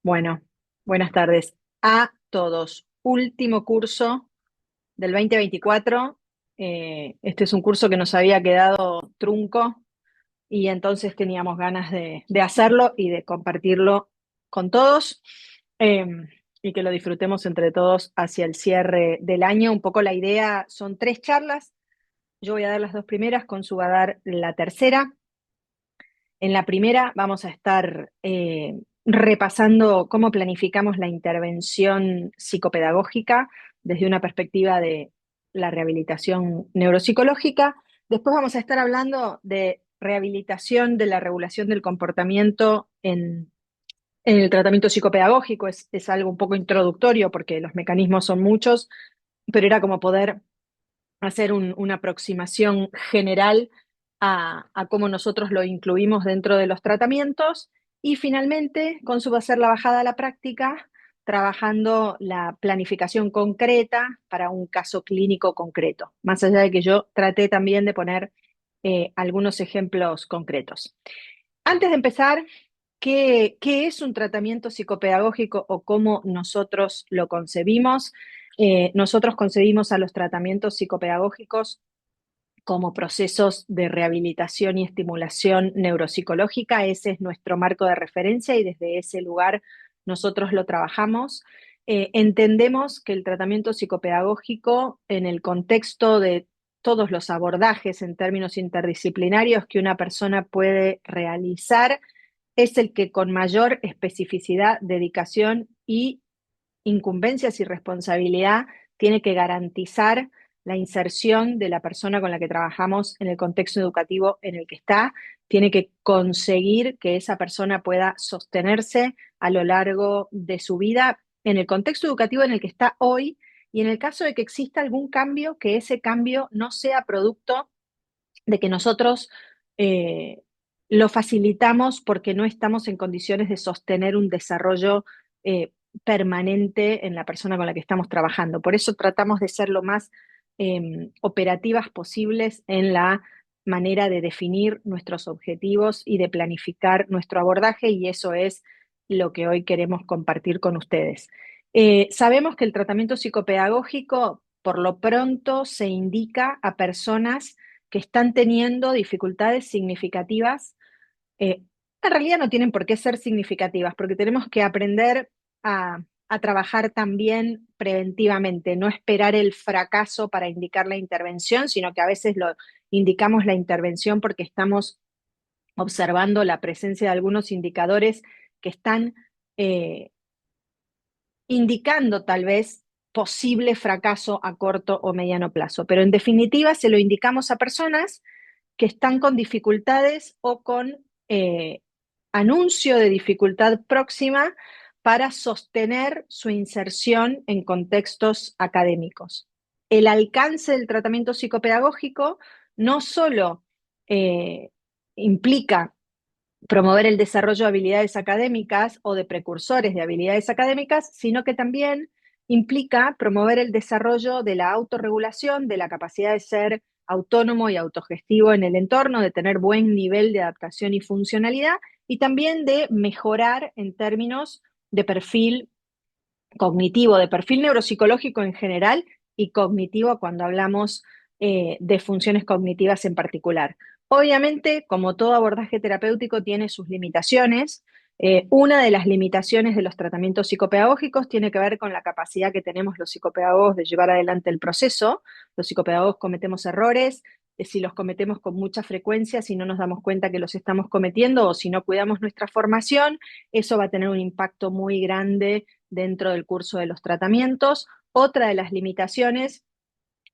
Bueno, buenas tardes a todos. Último curso del 2024. Este es un curso que nos había quedado trunco y entonces teníamos ganas de hacerlo y de compartirlo con todos, eh, y que lo disfrutemos entre todos hacia el cierre del año. Un poco la idea son tres charlas. Yo voy a dar las dos primeras, Consu va a dar la tercera. En la primera vamos a estar repasando cómo planificamos la intervención psicopedagógica desde una perspectiva de la rehabilitación neuropsicológica. Después vamos a estar hablando de rehabilitación de la regulación del comportamiento en el tratamiento psicopedagógico. Es algo un poco introductorio porque los mecanismos son muchos, pero era como poder hacer una aproximación general a cómo nosotros lo incluimos dentro de los tratamientos. Y finalmente, Consu va a hacer la bajada a la práctica, trabajando la planificación concreta para un caso clínico concreto, más allá de que yo traté también de poner algunos ejemplos concretos. Antes de empezar, ¿qué es un tratamiento psicopedagógico o cómo nosotros lo concebimos? Nosotros concebimos a los tratamientos psicopedagógicos como procesos de rehabilitación y estimulación neuropsicológica. Ese es nuestro marco de referencia y desde ese lugar nosotros lo trabajamos. Entendemos que el tratamiento psicopedagógico, en el contexto de todos los abordajes en términos interdisciplinarios que una persona puede realizar, es el que con mayor especificidad, dedicación y incumbencias y responsabilidad tiene que garantizar la inserción de la persona con la que trabajamos en el contexto educativo en el que está, tiene que conseguir que esa persona pueda sostenerse a lo largo de su vida en el contexto educativo en el que está hoy, y en el caso de que exista algún cambio, que ese cambio no sea producto de que nosotros eh, lo facilitamos porque no estamos en condiciones de sostener un desarrollo permanente en la persona con la que estamos trabajando. Por eso tratamos de ser lo más operativas posibles en la manera de definir nuestros objetivos y de planificar nuestro abordaje, y eso es lo que hoy queremos compartir con ustedes. Sabemos que el tratamiento psicopedagógico, por lo pronto, se indica a personas que están teniendo dificultades significativas. En realidad no tienen por qué ser significativas, porque tenemos que aprender a trabajar también preventivamente, no esperar el fracaso para indicar la intervención, sino que a veces lo indicamos la intervención porque estamos observando la presencia de algunos indicadores que están eh, indicando tal vez posible fracaso a corto o mediano plazo. Pero en definitiva se lo indicamos a personas que están con dificultades o con eh, anuncio de dificultad próxima para sostener su inserción en contextos académicos. El alcance del tratamiento psicopedagógico no solo eh, implica promover el desarrollo de habilidades académicas o de precursores de habilidades académicas, sino que también implica promover el desarrollo de la autorregulación, de la capacidad de ser autónomo y autogestivo en el entorno, de tener buen nivel de adaptación y funcionalidad, y también de mejorar en términos de perfil cognitivo, de perfil neuropsicológico en general y cognitivo cuando hablamos de funciones cognitivas en particular. Obviamente, como todo abordaje terapéutico, tiene sus limitaciones. Una de las limitaciones de los tratamientos psicopedagógicos tiene que ver con la capacidad que tenemos los psicopedagogos de llevar adelante el proceso. Los psicopedagogos cometemos errores. Si los cometemos con mucha frecuencia, si no nos damos cuenta que los estamos cometiendo o si no cuidamos nuestra formación, eso va a tener un impacto muy grande dentro del curso de los tratamientos. Otra de las limitaciones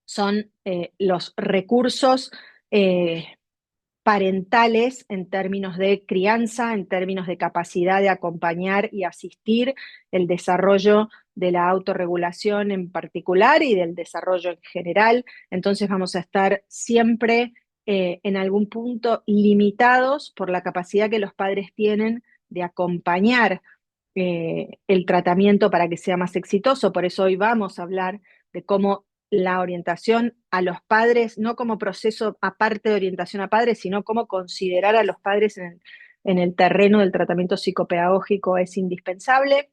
son los recursos eh, parentales en términos de crianza, en términos de capacidad de acompañar y asistir el desarrollo de la autorregulación en particular y del desarrollo en general. Entonces vamos a estar siempre en algún punto limitados por la capacidad que los padres tienen de acompañar el tratamiento para que sea más exitoso. Por eso hoy vamos a hablar de cómo la orientación a los padres, no como proceso aparte de orientación a padres, sino cómo considerar a los padres en el terreno del tratamiento psicopedagógico es indispensable.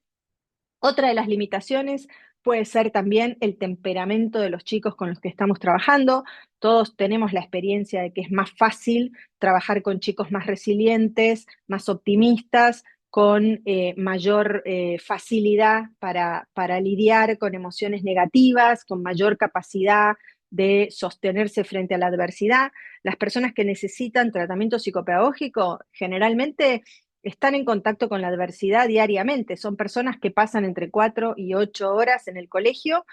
Otra de las limitaciones puede ser también el temperamento de los chicos con los que estamos trabajando. Todos tenemos la experiencia de que es más fácil trabajar con chicos más resilientes, más optimistas, con mayor facilidad para lidiar con emociones negativas, con mayor capacidad de sostenerse frente a la adversidad. Las personas que necesitan tratamiento psicopedagógico generalmente están en contacto con la adversidad diariamente. Son personas que pasan entre 4 y 8 horas en el colegio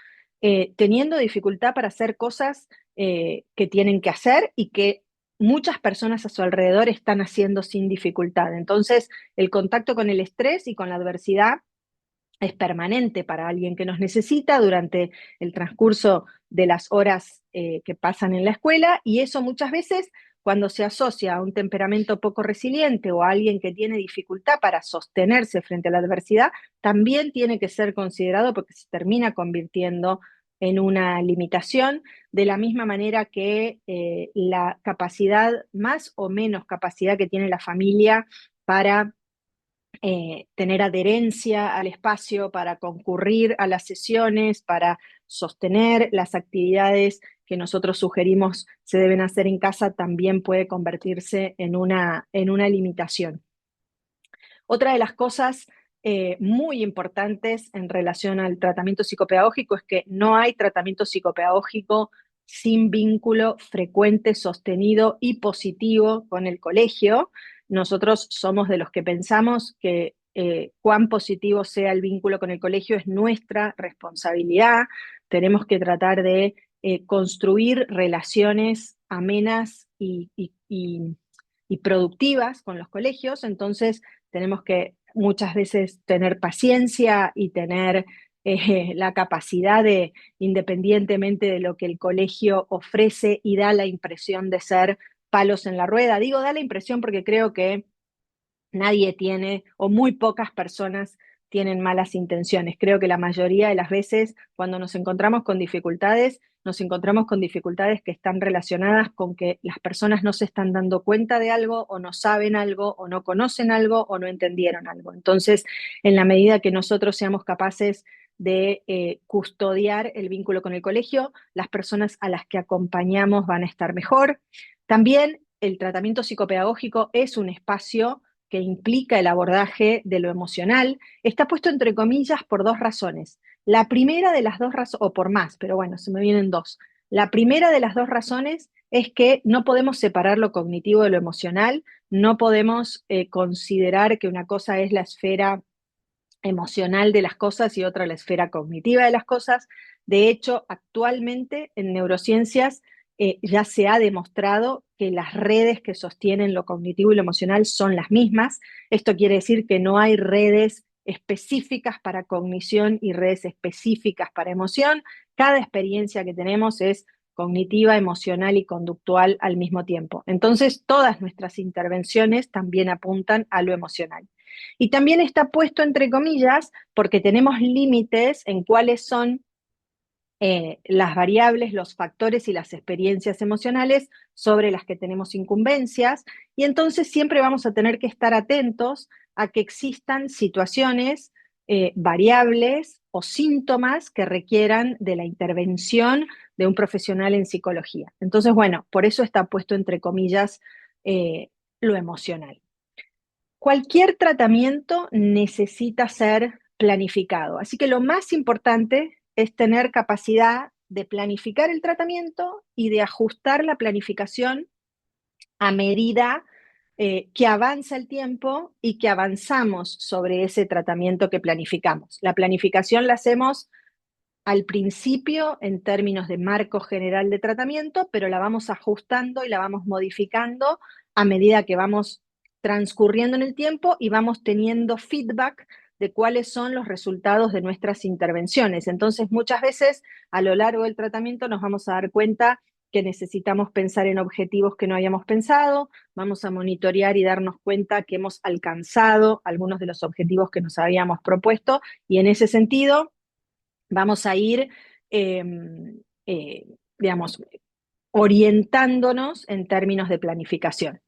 teniendo dificultad para hacer cosas que tienen que hacer y que muchas personas a su alrededor están haciendo sin dificultad. Entonces, el contacto con el estrés y con la adversidad es permanente para alguien que nos necesita durante el transcurso de las horas que pasan en la escuela, y eso muchas veces, cuando se asocia a un temperamento poco resiliente o a alguien que tiene dificultad para sostenerse frente a la adversidad, también tiene que ser considerado porque se termina convirtiendo en una limitación, de la misma manera que la capacidad, más o menos capacidad que tiene la familia para tener adherencia al espacio, para concurrir a las sesiones, para sostener las actividades que nosotros sugerimos se deben hacer en casa, también puede convertirse en una limitación. Otra de las cosas muy importantes en relación al tratamiento psicopedagógico es que no hay tratamiento psicopedagógico sin vínculo frecuente, sostenido y positivo con el colegio. Nosotros somos de los que pensamos que cuán positivo sea el vínculo con el colegio es nuestra responsabilidad. Tenemos que tratar de construir relaciones amenas y productivas con los colegios. Entonces, tenemos que muchas veces tener paciencia y tener la capacidad de, independientemente de lo que el colegio ofrece y da la impresión de ser palos en la rueda. Digo, da la impresión porque creo que nadie tiene, o muy pocas personas tienen malas intenciones. Creo que la mayoría de las veces cuando nos encontramos con dificultades, nos encontramos con dificultades que están relacionadas con que las personas no se están dando cuenta de algo, o no saben algo, o no conocen algo, o no entendieron algo. Entonces, en la medida que nosotros seamos capaces de custodiar el vínculo con el colegio, las personas a las que acompañamos van a estar mejor. También el tratamiento psicopedagógico es un espacio que implica el abordaje de lo emocional. Está puesto entre comillas por dos razones. La primera de las dos razones, o por más, pero bueno, se me vienen dos. La primera de las dos razones es que no podemos separar lo cognitivo de lo emocional, no podemos considerar que una cosa es la esfera emocional de las cosas y otra la esfera cognitiva de las cosas. De hecho, actualmente en neurociencias ya se ha demostrado que las redes que sostienen lo cognitivo y lo emocional son las mismas. Esto quiere decir que no hay redes específicas para cognición y redes específicas para emoción. Cada experiencia que tenemos es cognitiva, emocional y conductual al mismo tiempo. Entonces, todas nuestras intervenciones también apuntan a lo emocional. Y también está puesto entre comillas porque tenemos límites en cuáles son las variables, los factores y las experiencias emocionales sobre las que tenemos incumbencias, y entonces siempre vamos a tener que estar atentos a que existan situaciones, variables o síntomas que requieran de la intervención de un profesional en psicología. Entonces, bueno, por eso está puesto entre comillas lo emocional. Cualquier tratamiento necesita ser planificado, así que lo más importante es tener capacidad de planificar el tratamiento y de ajustar la planificación a medida que avanza el tiempo y que avanzamos sobre ese tratamiento que planificamos. La planificación la hacemos al principio en términos de marco general de tratamiento, pero la vamos ajustando y la vamos modificando a medida que vamos transcurriendo en el tiempo y vamos teniendo feedback de cuáles son los resultados de nuestras intervenciones. Entonces, muchas veces a lo largo del tratamiento nos vamos a dar cuenta que necesitamos pensar en objetivos que no habíamos pensado, vamos a monitorear y darnos cuenta que hemos alcanzado algunos de los objetivos que nos habíamos propuesto, y en ese sentido vamos a ir, eh, digamos, orientándonos en términos de planificación.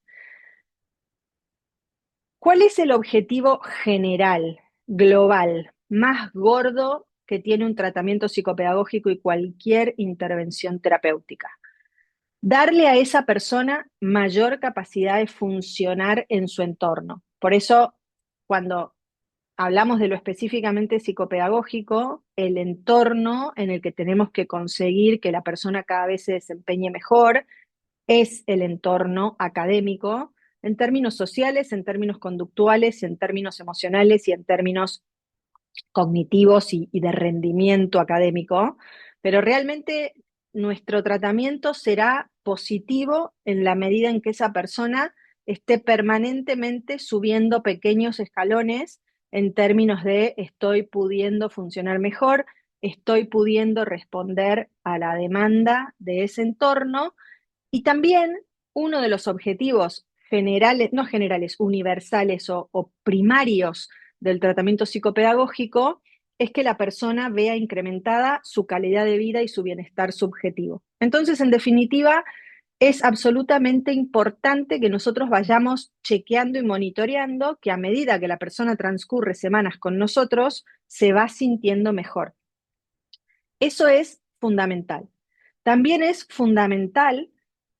¿Cuál es el objetivo general, global, más gordo que tiene un tratamiento psicopedagógico y cualquier intervención terapéutica? Darle a esa persona mayor capacidad de funcionar en su entorno. Por eso, cuando hablamos de lo específicamente psicopedagógico, el entorno en el que tenemos que conseguir que la persona cada vez se desempeñe mejor es el entorno académico, en términos sociales, en términos conductuales, en términos emocionales y en términos cognitivos y de rendimiento académico, pero realmente nuestro tratamiento será positivo en la medida en que esa persona esté permanentemente subiendo pequeños escalones en términos de estoy pudiendo funcionar mejor, estoy pudiendo responder a la demanda de ese entorno y también uno de los objetivos generales, no generales, universales o primarios del tratamiento psicopedagógico es que la persona vea incrementada su calidad de vida y su bienestar subjetivo. Entonces, en definitiva, es absolutamente importante que nosotros vayamos chequeando y monitoreando que a medida que la persona transcurre semanas con nosotros, se va sintiendo mejor. Eso es fundamental. También es fundamental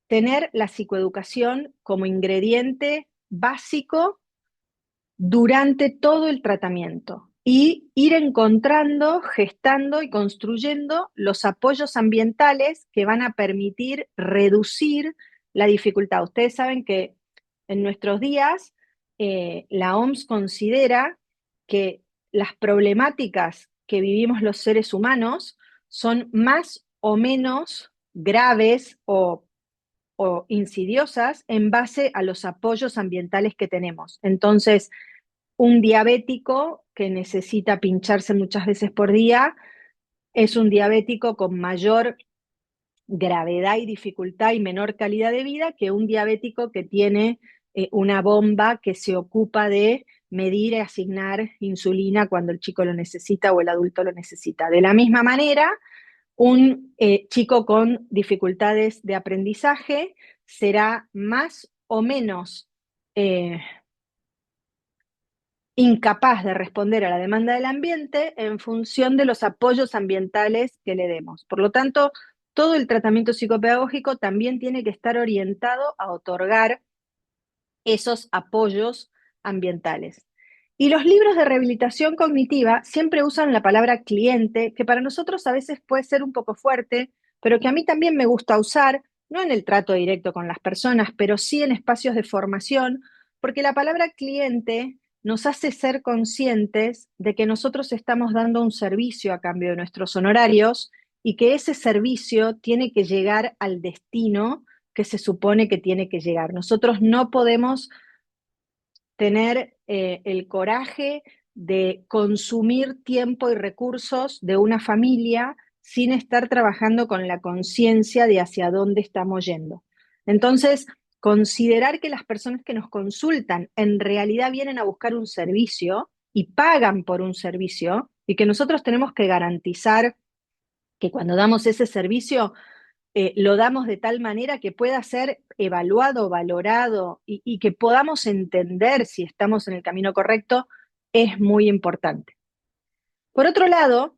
tener la psicoeducación como ingrediente básico durante todo el tratamiento y ir encontrando, gestando y construyendo los apoyos ambientales que van a permitir reducir la dificultad. Ustedes saben que en nuestros días la OMS considera que las problemáticas que vivimos los seres humanos son más o menos graves o insidiosas en base a los apoyos ambientales que tenemos. Entonces, un diabético que necesita pincharse muchas veces por día es un diabético con mayor gravedad y dificultad y menor calidad de vida que un diabético que tiene una bomba que se ocupa de medir y asignar insulina cuando el chico lo necesita o el adulto lo necesita. De la misma manera, un chico con dificultades de aprendizaje será más o menos eh, incapaz de responder a la demanda del ambiente en función de los apoyos ambientales que le demos. Por lo tanto, todo el tratamiento psicopedagógico también tiene que estar orientado a otorgar esos apoyos ambientales. Y los libros de rehabilitación cognitiva siempre usan la palabra cliente, que para nosotros a veces puede ser un poco fuerte, pero que a mí también me gusta usar, no en el trato directo con las personas, pero sí en espacios de formación, porque la palabra cliente nos hace ser conscientes de que nosotros estamos dando un servicio a cambio de nuestros honorarios y que ese servicio tiene que llegar al destino que se supone que tiene que llegar. Nosotros no podemos tener el coraje de consumir tiempo y recursos de una familia sin estar trabajando con la conciencia de hacia dónde estamos yendo. Entonces, considerar que las personas que nos consultan en realidad vienen a buscar un servicio y pagan por un servicio y que nosotros tenemos que garantizar que cuando damos ese servicio lo damos de tal manera que pueda ser evaluado, valorado y que podamos entender si estamos en el camino correcto, es muy importante. Por otro lado,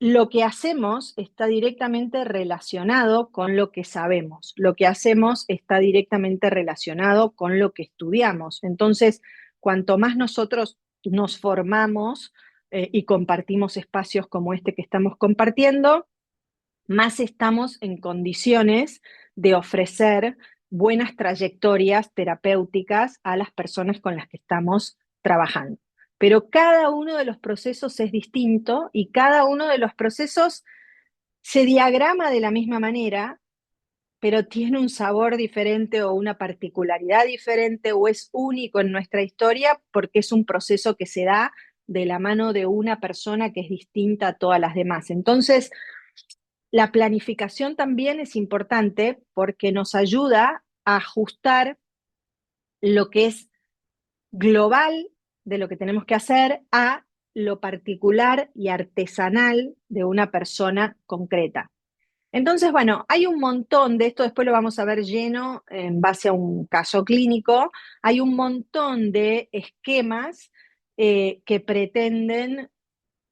lo que hacemos está directamente relacionado con lo que sabemos. Lo que hacemos está directamente relacionado con lo que estudiamos. Entonces, cuanto más nosotros nos formamos y compartimos espacios como este que estamos compartiendo, más estamos en condiciones de ofrecer buenas trayectorias terapéuticas a las personas con las que estamos trabajando. Pero cada uno de los procesos es distinto y cada uno de los procesos se diagrama de la misma manera, pero tiene un sabor diferente o una particularidad diferente o es único en nuestra historia porque es un proceso que se da de la mano de una persona que es distinta a todas las demás. Entonces, la planificación también es importante porque nos ayuda a ajustar lo que es global de lo que tenemos que hacer a lo particular y artesanal de una persona concreta. Entonces, bueno, hay un montón de esto, después lo vamos a ver lleno en base a un caso clínico, hay un montón de esquemas que pretenden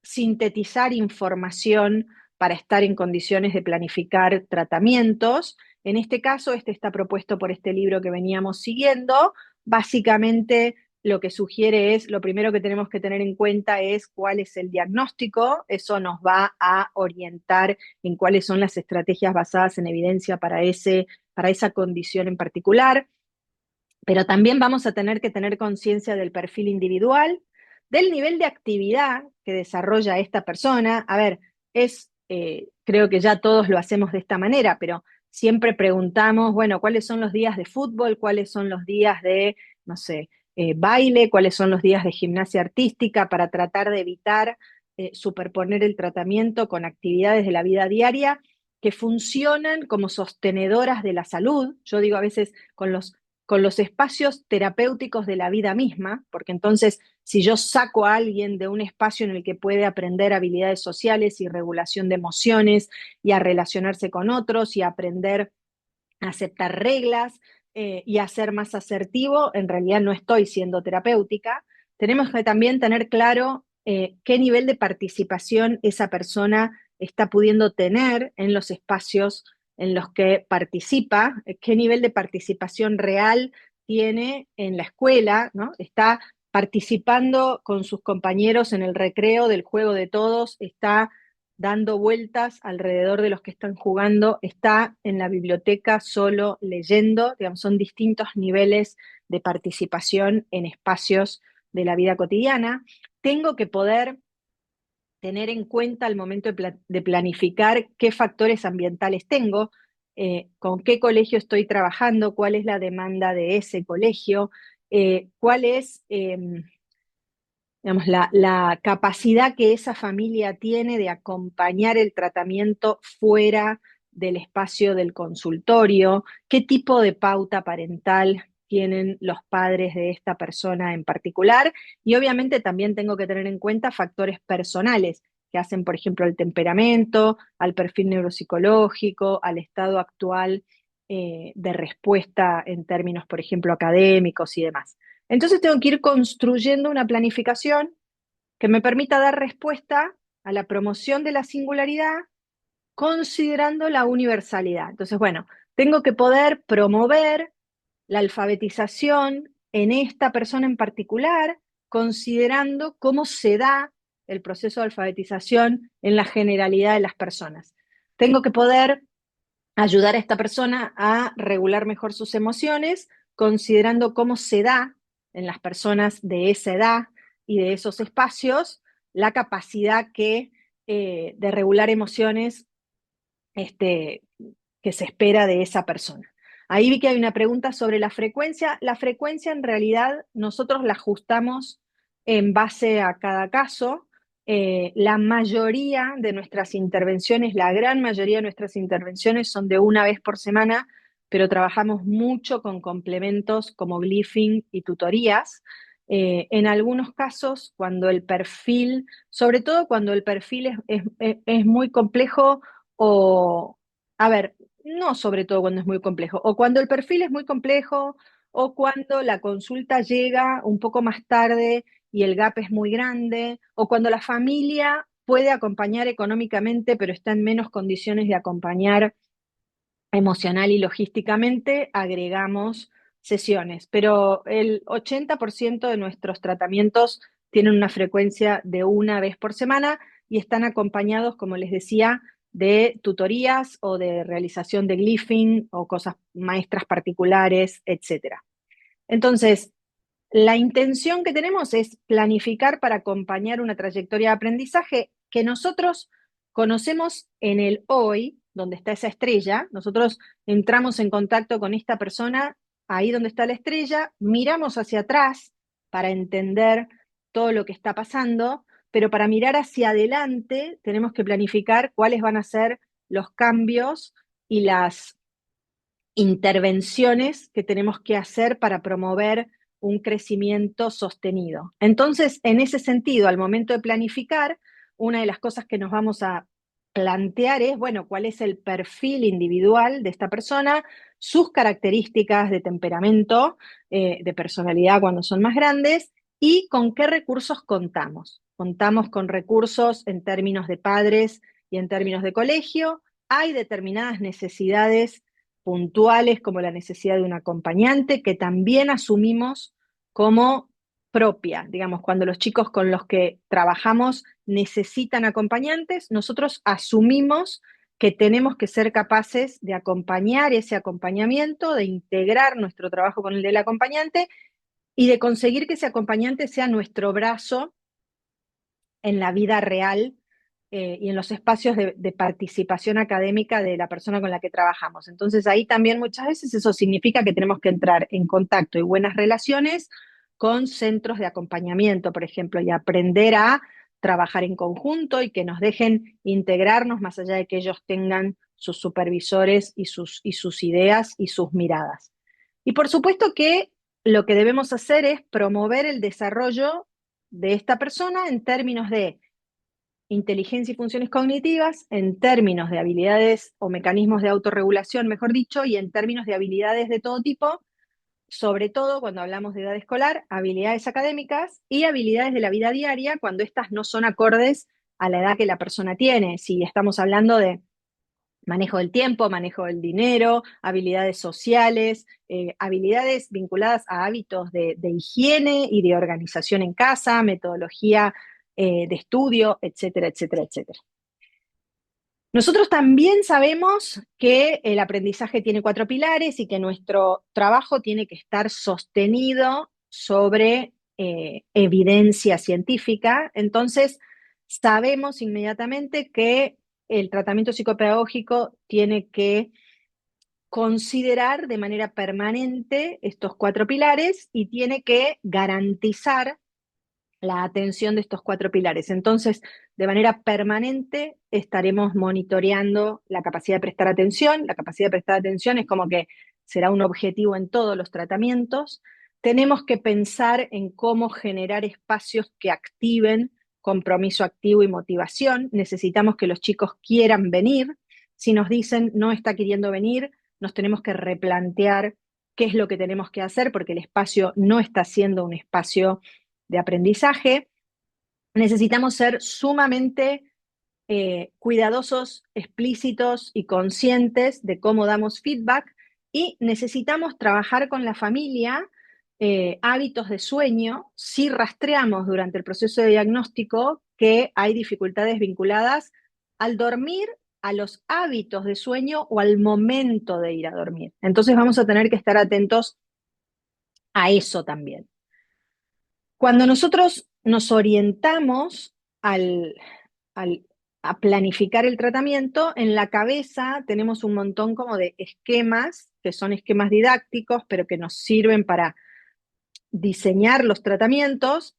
sintetizar información para estar en condiciones de planificar tratamientos. En este caso, este está propuesto por este libro que veníamos siguiendo. Básicamente, lo que sugiere es, lo primero que tenemos que tener en cuenta es cuál es el diagnóstico. Eso nos va a orientar en cuáles son las estrategias basadas en evidencia para esa condición en particular, pero también vamos a tener que tener conciencia del perfil individual, del nivel de actividad que desarrolla esta persona. A ver, creo que ya todos lo hacemos de esta manera, pero siempre preguntamos, bueno, ¿cuáles son los días de fútbol? ¿Cuáles son los días de, no sé, baile? ¿Cuáles son los días de gimnasia artística? Para tratar de evitar superponer el tratamiento con actividades de la vida diaria que funcionan como sostenedoras de la salud. Yo digo a veces con los espacios terapéuticos de la vida misma, porque entonces si yo saco a alguien de un espacio en el que puede aprender habilidades sociales y regulación de emociones y a relacionarse con otros y a aprender a aceptar reglas y a ser más asertivo, en realidad no estoy siendo terapéutica. Tenemos que también tener claro qué nivel de participación esa persona está pudiendo tener en los espacios en los que participa, qué nivel de participación real tiene en la escuela, ¿no? Está participando con sus compañeros en el recreo del juego de todos, está dando vueltas alrededor de los que están jugando, está en la biblioteca solo leyendo, digamos, son distintos niveles de participación en espacios de la vida cotidiana. Tengo que poder tener en cuenta al momento de planificar qué factores ambientales tengo, con qué colegio estoy trabajando, cuál es la demanda de ese colegio, cuál es digamos, la capacidad que esa familia tiene de acompañar el tratamiento fuera del espacio del consultorio, qué tipo de pauta parental tienen los padres de esta persona en particular, y obviamente también tengo que tener en cuenta factores personales que hacen, por ejemplo, al temperamento, al perfil neuropsicológico, al estado actual de respuesta en términos, por ejemplo, académicos y demás. Entonces tengo que ir construyendo una planificación que me permita dar respuesta a la promoción de la singularidad considerando la universalidad. Entonces, bueno, tengo que poder promover la alfabetización en esta persona en particular, considerando cómo se da el proceso de alfabetización en la generalidad de las personas. Tengo que poder ayudar a esta persona a regular mejor sus emociones, considerando cómo se da en las personas de esa edad y de esos espacios la capacidad de regular emociones este, que se espera de esa persona. Ahí vi que hay una pregunta sobre la frecuencia. La frecuencia en realidad nosotros la ajustamos en base a cada caso. La mayoría de nuestras intervenciones, la gran mayoría de nuestras intervenciones son de una vez por semana, pero trabajamos mucho con complementos como glyphing y tutorías. En algunos casos, cuando el perfil, sobre todo cuando el perfil es muy complejo o, a ver, no sobre todo cuando es muy complejo, o cuando el perfil es muy complejo, o cuando la consulta llega un poco más tarde y el gap es muy grande, o cuando la familia puede acompañar económicamente, pero está en menos condiciones de acompañar emocional y logísticamente, agregamos sesiones. Pero el 80% de nuestros tratamientos tienen una frecuencia de una vez por semana y están acompañados, como les decía, de tutorías o de realización de glyphing o cosas maestras particulares, etcétera. Entonces, la intención que tenemos es planificar para acompañar una trayectoria de aprendizaje que nosotros conocemos en el hoy, donde está esa estrella. Nosotros entramos en contacto con esta persona ahí donde está la estrella, miramos hacia atrás para entender todo lo que está pasando, pero para mirar hacia adelante tenemos que planificar cuáles van a ser los cambios y las intervenciones que tenemos que hacer para promover un crecimiento sostenido. Entonces, en ese sentido, al momento de planificar, una de las cosas que nos vamos a plantear es, bueno, cuál es el perfil individual de esta persona, sus características de temperamento, de personalidad cuando son más grandes, y con qué recursos contamos. Contamos con recursos en términos de padres y en términos de colegio. Hay determinadas necesidades puntuales, como la necesidad de un acompañante, que también asumimos como propia. Digamos, cuando los chicos con los que trabajamos necesitan acompañantes, nosotros asumimos que tenemos que ser capaces de acompañar ese acompañamiento, de integrar nuestro trabajo con el del acompañante y de conseguir que ese acompañante sea nuestro brazo en la vida real, y en los espacios de participación académica de la persona con la que trabajamos. Entonces ahí también muchas veces eso significa que tenemos que entrar en contacto y buenas relaciones con centros de acompañamiento, por ejemplo, y aprender a trabajar en conjunto y que nos dejen integrarnos más allá de que ellos tengan sus supervisores y sus ideas y sus miradas. Y por supuesto que lo que debemos hacer es promover el desarrollo de esta persona en términos de inteligencia y funciones cognitivas, en términos de habilidades o mecanismos de autorregulación, mejor dicho, y en términos de habilidades de todo tipo, sobre todo cuando hablamos de edad escolar, habilidades académicas y habilidades de la vida diaria cuando estas no son acordes a la edad que la persona tiene. Si estamos hablando de manejo del tiempo, manejo del dinero, habilidades sociales, habilidades vinculadas a hábitos de higiene y de organización en casa, metodología de estudio, etcétera, etcétera, etcétera. Nosotros también sabemos que el aprendizaje tiene 4 pilares y que nuestro trabajo tiene que estar sostenido sobre evidencia científica. Entonces, sabemos inmediatamente que el tratamiento psicopedagógico tiene que considerar de manera permanente estos 4 pilares y tiene que garantizar la atención de estos 4 pilares. Entonces, de manera permanente estaremos monitoreando la capacidad de prestar atención. La capacidad de prestar atención es como que será un objetivo en todos los tratamientos. Tenemos que pensar en cómo generar espacios que activen compromiso activo y motivación. Necesitamos que los chicos quieran venir. Si nos dicen no está queriendo venir, nos tenemos que replantear qué es lo que tenemos que hacer porque el espacio no está siendo un espacio de aprendizaje. Necesitamos ser sumamente cuidadosos, explícitos y conscientes de cómo damos feedback y necesitamos trabajar con la familia hábitos de sueño si rastreamos durante el proceso de diagnóstico que hay dificultades vinculadas al dormir, a los hábitos de sueño o al momento de ir a dormir. Entonces vamos a tener que estar atentos a eso también. Cuando nosotros nos orientamos al, al, a planificar el tratamiento, en la cabeza tenemos un montón como de esquemas, que son esquemas didácticos, pero que nos sirven para diseñar los tratamientos,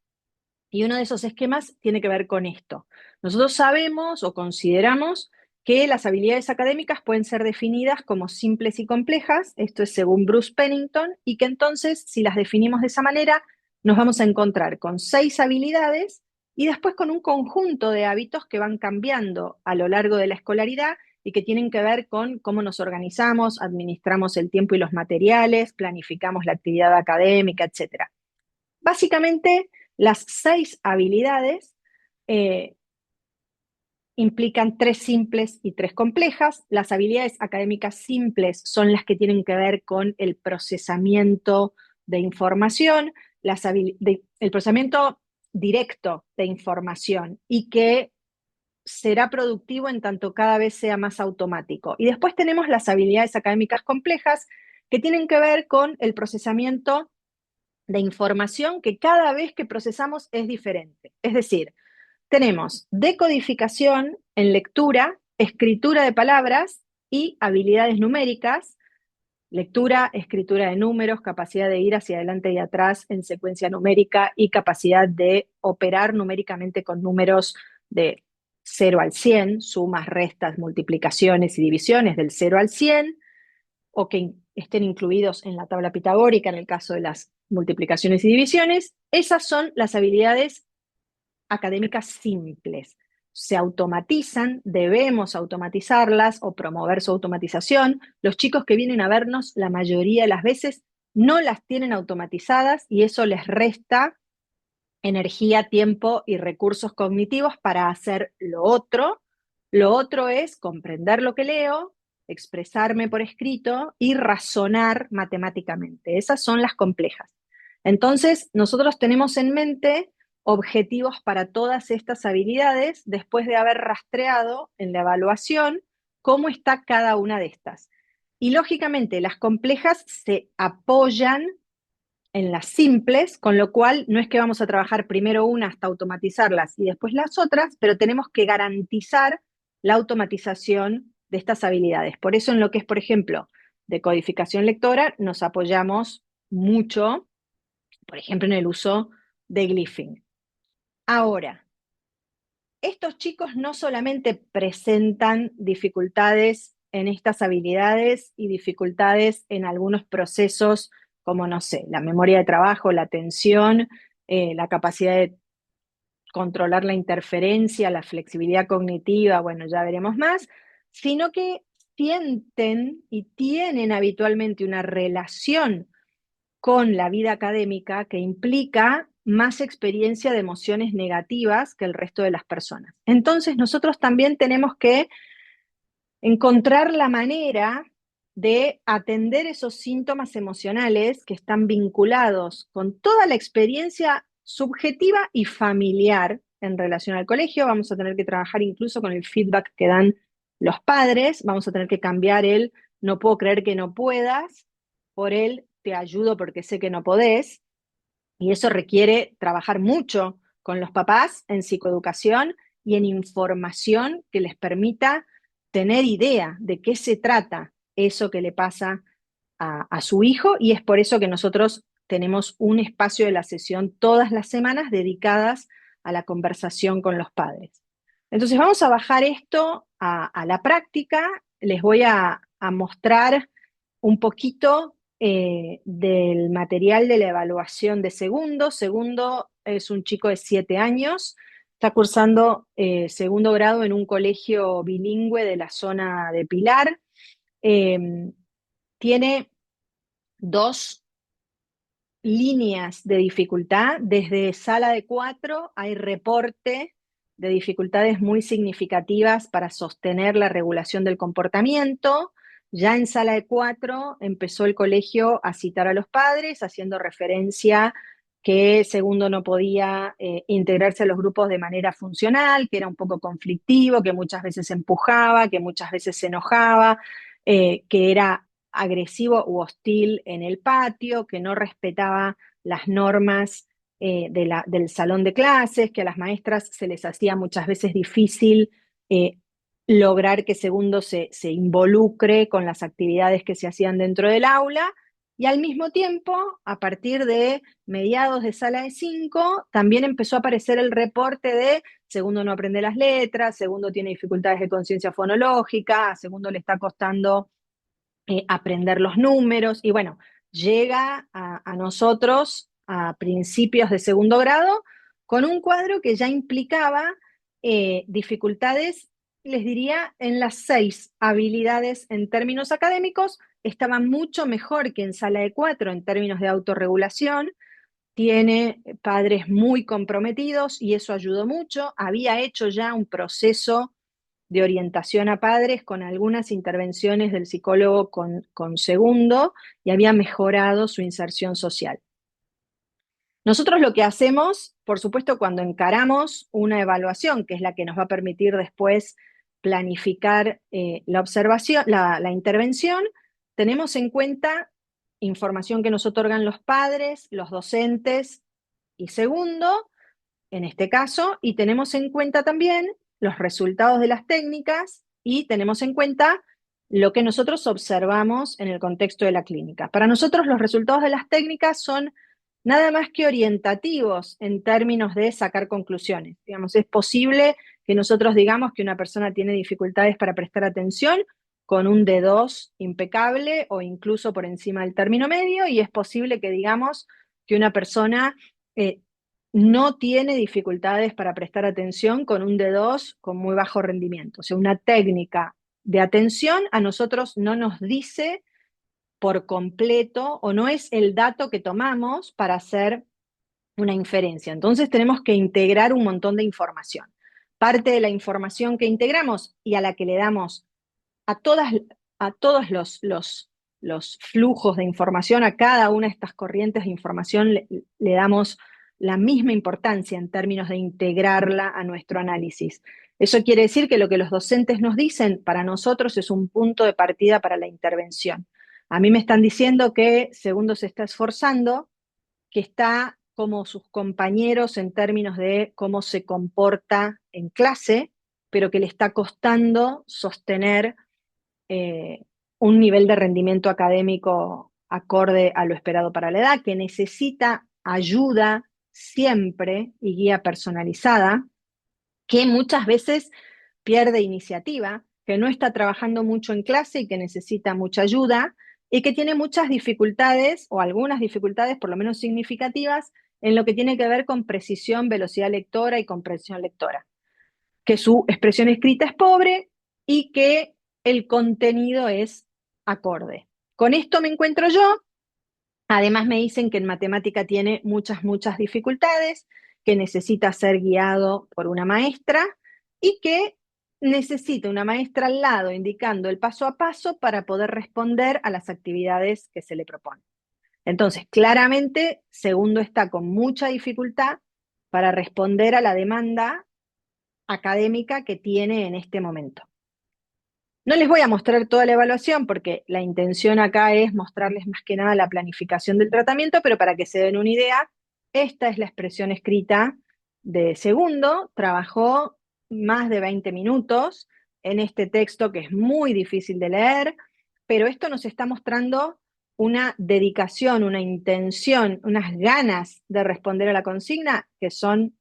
y uno de esos esquemas tiene que ver con esto. Nosotros sabemos o consideramos que las habilidades académicas pueden ser definidas como simples y complejas, esto es según Bruce Pennington, y que entonces, si las definimos de esa manera, nos vamos a encontrar con 6 habilidades y después con un conjunto de hábitos que van cambiando a lo largo de la escolaridad y que tienen que ver con cómo nos organizamos, administramos el tiempo y los materiales, planificamos la actividad académica, etc. Básicamente, las 6 habilidades eh, implican 3 simples y 3 complejas. Las habilidades académicas simples son las que tienen que ver con el procesamiento de información, el procesamiento directo de información y que será productivo en tanto cada vez sea más automático. Y después tenemos las habilidades académicas complejas que tienen que ver con el procesamiento de información que cada vez que procesamos es diferente. Es decir, tenemos decodificación en lectura, escritura de palabras y habilidades numéricas, lectura, escritura de números, capacidad de ir hacia adelante y atrás en secuencia numérica y capacidad de operar numéricamente con números de 0 al 100, sumas, restas, multiplicaciones y divisiones del 0 al 100, o que estén incluidos en la tabla pitagórica en el caso de las multiplicaciones y divisiones. Esas son las habilidades académicas simples. se automatizan, debemos automatizarlas o promover su automatización. Los chicos que vienen a vernos, la mayoría de las veces, no las tienen automatizadas y eso les resta energía, tiempo y recursos cognitivos para hacer lo otro. Lo otro es comprender lo que leo, expresarme por escrito y razonar matemáticamente. Esas son las complejas. Entonces, nosotros tenemos en mente objetivos para todas estas habilidades después de haber rastreado en la evaluación cómo está cada una de estas. Y lógicamente, las complejas se apoyan en las simples, con lo cual no es que vamos a trabajar primero una hasta automatizarlas y después las otras, pero tenemos que garantizar la automatización de estas habilidades. Por eso en lo que es, por ejemplo, de codificación lectora, nos apoyamos mucho, por ejemplo, en el uso de Glyphing. Ahora, estos chicos no solamente presentan dificultades en estas habilidades y dificultades en algunos procesos como, no sé, la memoria de trabajo, la atención, la capacidad de controlar la interferencia, la flexibilidad cognitiva, bueno, ya veremos más, sino que sienten y tienen habitualmente una relación con la vida académica que implica más experiencia de emociones negativas que el resto de las personas. Entonces, nosotros también tenemos que encontrar la manera de atender esos síntomas emocionales que están vinculados con toda la experiencia subjetiva y familiar en relación al colegio. Vamos a tener que trabajar incluso con el feedback que dan los padres, vamos a tener que cambiar el no puedo creer que no puedas por el te ayudo porque sé que no podés, y eso requiere trabajar mucho con los papás en psicoeducación y en información que les permita tener idea de qué se trata eso que le pasa a su hijo, y es por eso que nosotros tenemos un espacio de la sesión todas las semanas dedicadas a la conversación con los padres. Entonces vamos a bajar esto a la práctica, les voy a mostrar un poquito del material de la evaluación de segundo. Segundo es un chico de 7 años, está cursando segundo grado en un colegio bilingüe de la zona de Pilar. Eh, Tiene dos líneas de dificultad. Desde sala de 4 hay reporte de dificultades muy significativas para sostener la regulación del comportamiento. Ya en sala de 4 empezó el colegio a citar a los padres, haciendo referencia que segundo no podía integrarse a los grupos de manera funcional, que era un poco conflictivo, que muchas veces se empujaba, que muchas veces se enojaba, que era agresivo u hostil en el patio, que no respetaba las normas del salón de clases, que a las maestras se les hacía muchas veces difícil eh, lograr que segundo se involucre con las actividades que se hacían dentro del aula. Y al mismo tiempo, a partir de mediados de sala de 5, también empezó a aparecer el reporte de segundo no aprende las letras, segundo tiene dificultades de conciencia fonológica, a segundo le está costando aprender los números, y bueno, llega a nosotros a principios de segundo grado con un cuadro que ya implicaba dificultades, les diría, en las 6 habilidades en términos académicos. Estaba mucho mejor que en sala de 4 en términos de autorregulación. Tiene padres muy comprometidos y eso ayudó mucho. Había hecho ya un proceso de orientación a padres con algunas intervenciones del psicólogo con segundo, y había mejorado su inserción social. Nosotros lo que hacemos, por supuesto, cuando encaramos una evaluación, que es la que nos va a permitir después planificar la observación, la intervención, tenemos en cuenta información que nos otorgan los padres, los docentes y segundo, en este caso, y tenemos en cuenta también los resultados de las técnicas y tenemos en cuenta lo que nosotros observamos en el contexto de la clínica. Para nosotros los resultados de las técnicas son nada más que orientativos en términos de sacar conclusiones. Digamos, es posible que nosotros digamos que una persona tiene dificultades para prestar atención con un D2 impecable o incluso por encima del término medio, y es posible que digamos que una persona no tiene dificultades para prestar atención con un D2 con muy bajo rendimiento. O sea, una técnica de atención a nosotros no nos dice por completo o no es el dato que tomamos para hacer una inferencia. Entonces tenemos que integrar un montón de información. Parte de la información que integramos y a la que le damos a, todas, a todos los flujos de información, a cada una de estas corrientes de información le damos la misma importancia en términos de integrarla a nuestro análisis. Eso quiere decir que lo que los docentes nos dicen para nosotros es un punto de partida para la intervención. A mí me están diciendo que Segundo se está esforzando, que está como sus compañeros en términos de cómo se comporta en clase, pero que le está costando sostener eh, un nivel de rendimiento académico acorde a lo esperado para la edad, que necesita ayuda siempre y guía personalizada, que muchas veces pierde iniciativa, que no está trabajando mucho en clase y que necesita mucha ayuda y que tiene muchas dificultades o algunas dificultades, por lo menos significativas, en lo que tiene que ver con precisión, velocidad lectora y comprensión lectora, que su expresión escrita es pobre y que el contenido es acorde. Con esto me encuentro yo. Además me dicen que en matemática tiene muchas dificultades, que necesita ser guiado por una maestra y que necesita una maestra al lado indicando el paso a paso para poder responder a las actividades que se le proponen. Entonces, claramente, Segundo está con mucha dificultad para responder a la demanda académica que tiene en este momento. No les voy a mostrar toda la evaluación porque la intención acá es mostrarles más que nada la planificación del tratamiento, pero para que se den una idea, esta es la expresión escrita de Segundo. Trabajó más de 20 minutos en este texto que es muy difícil de leer, pero esto nos está mostrando una dedicación, una intención, unas ganas de responder a la consigna que son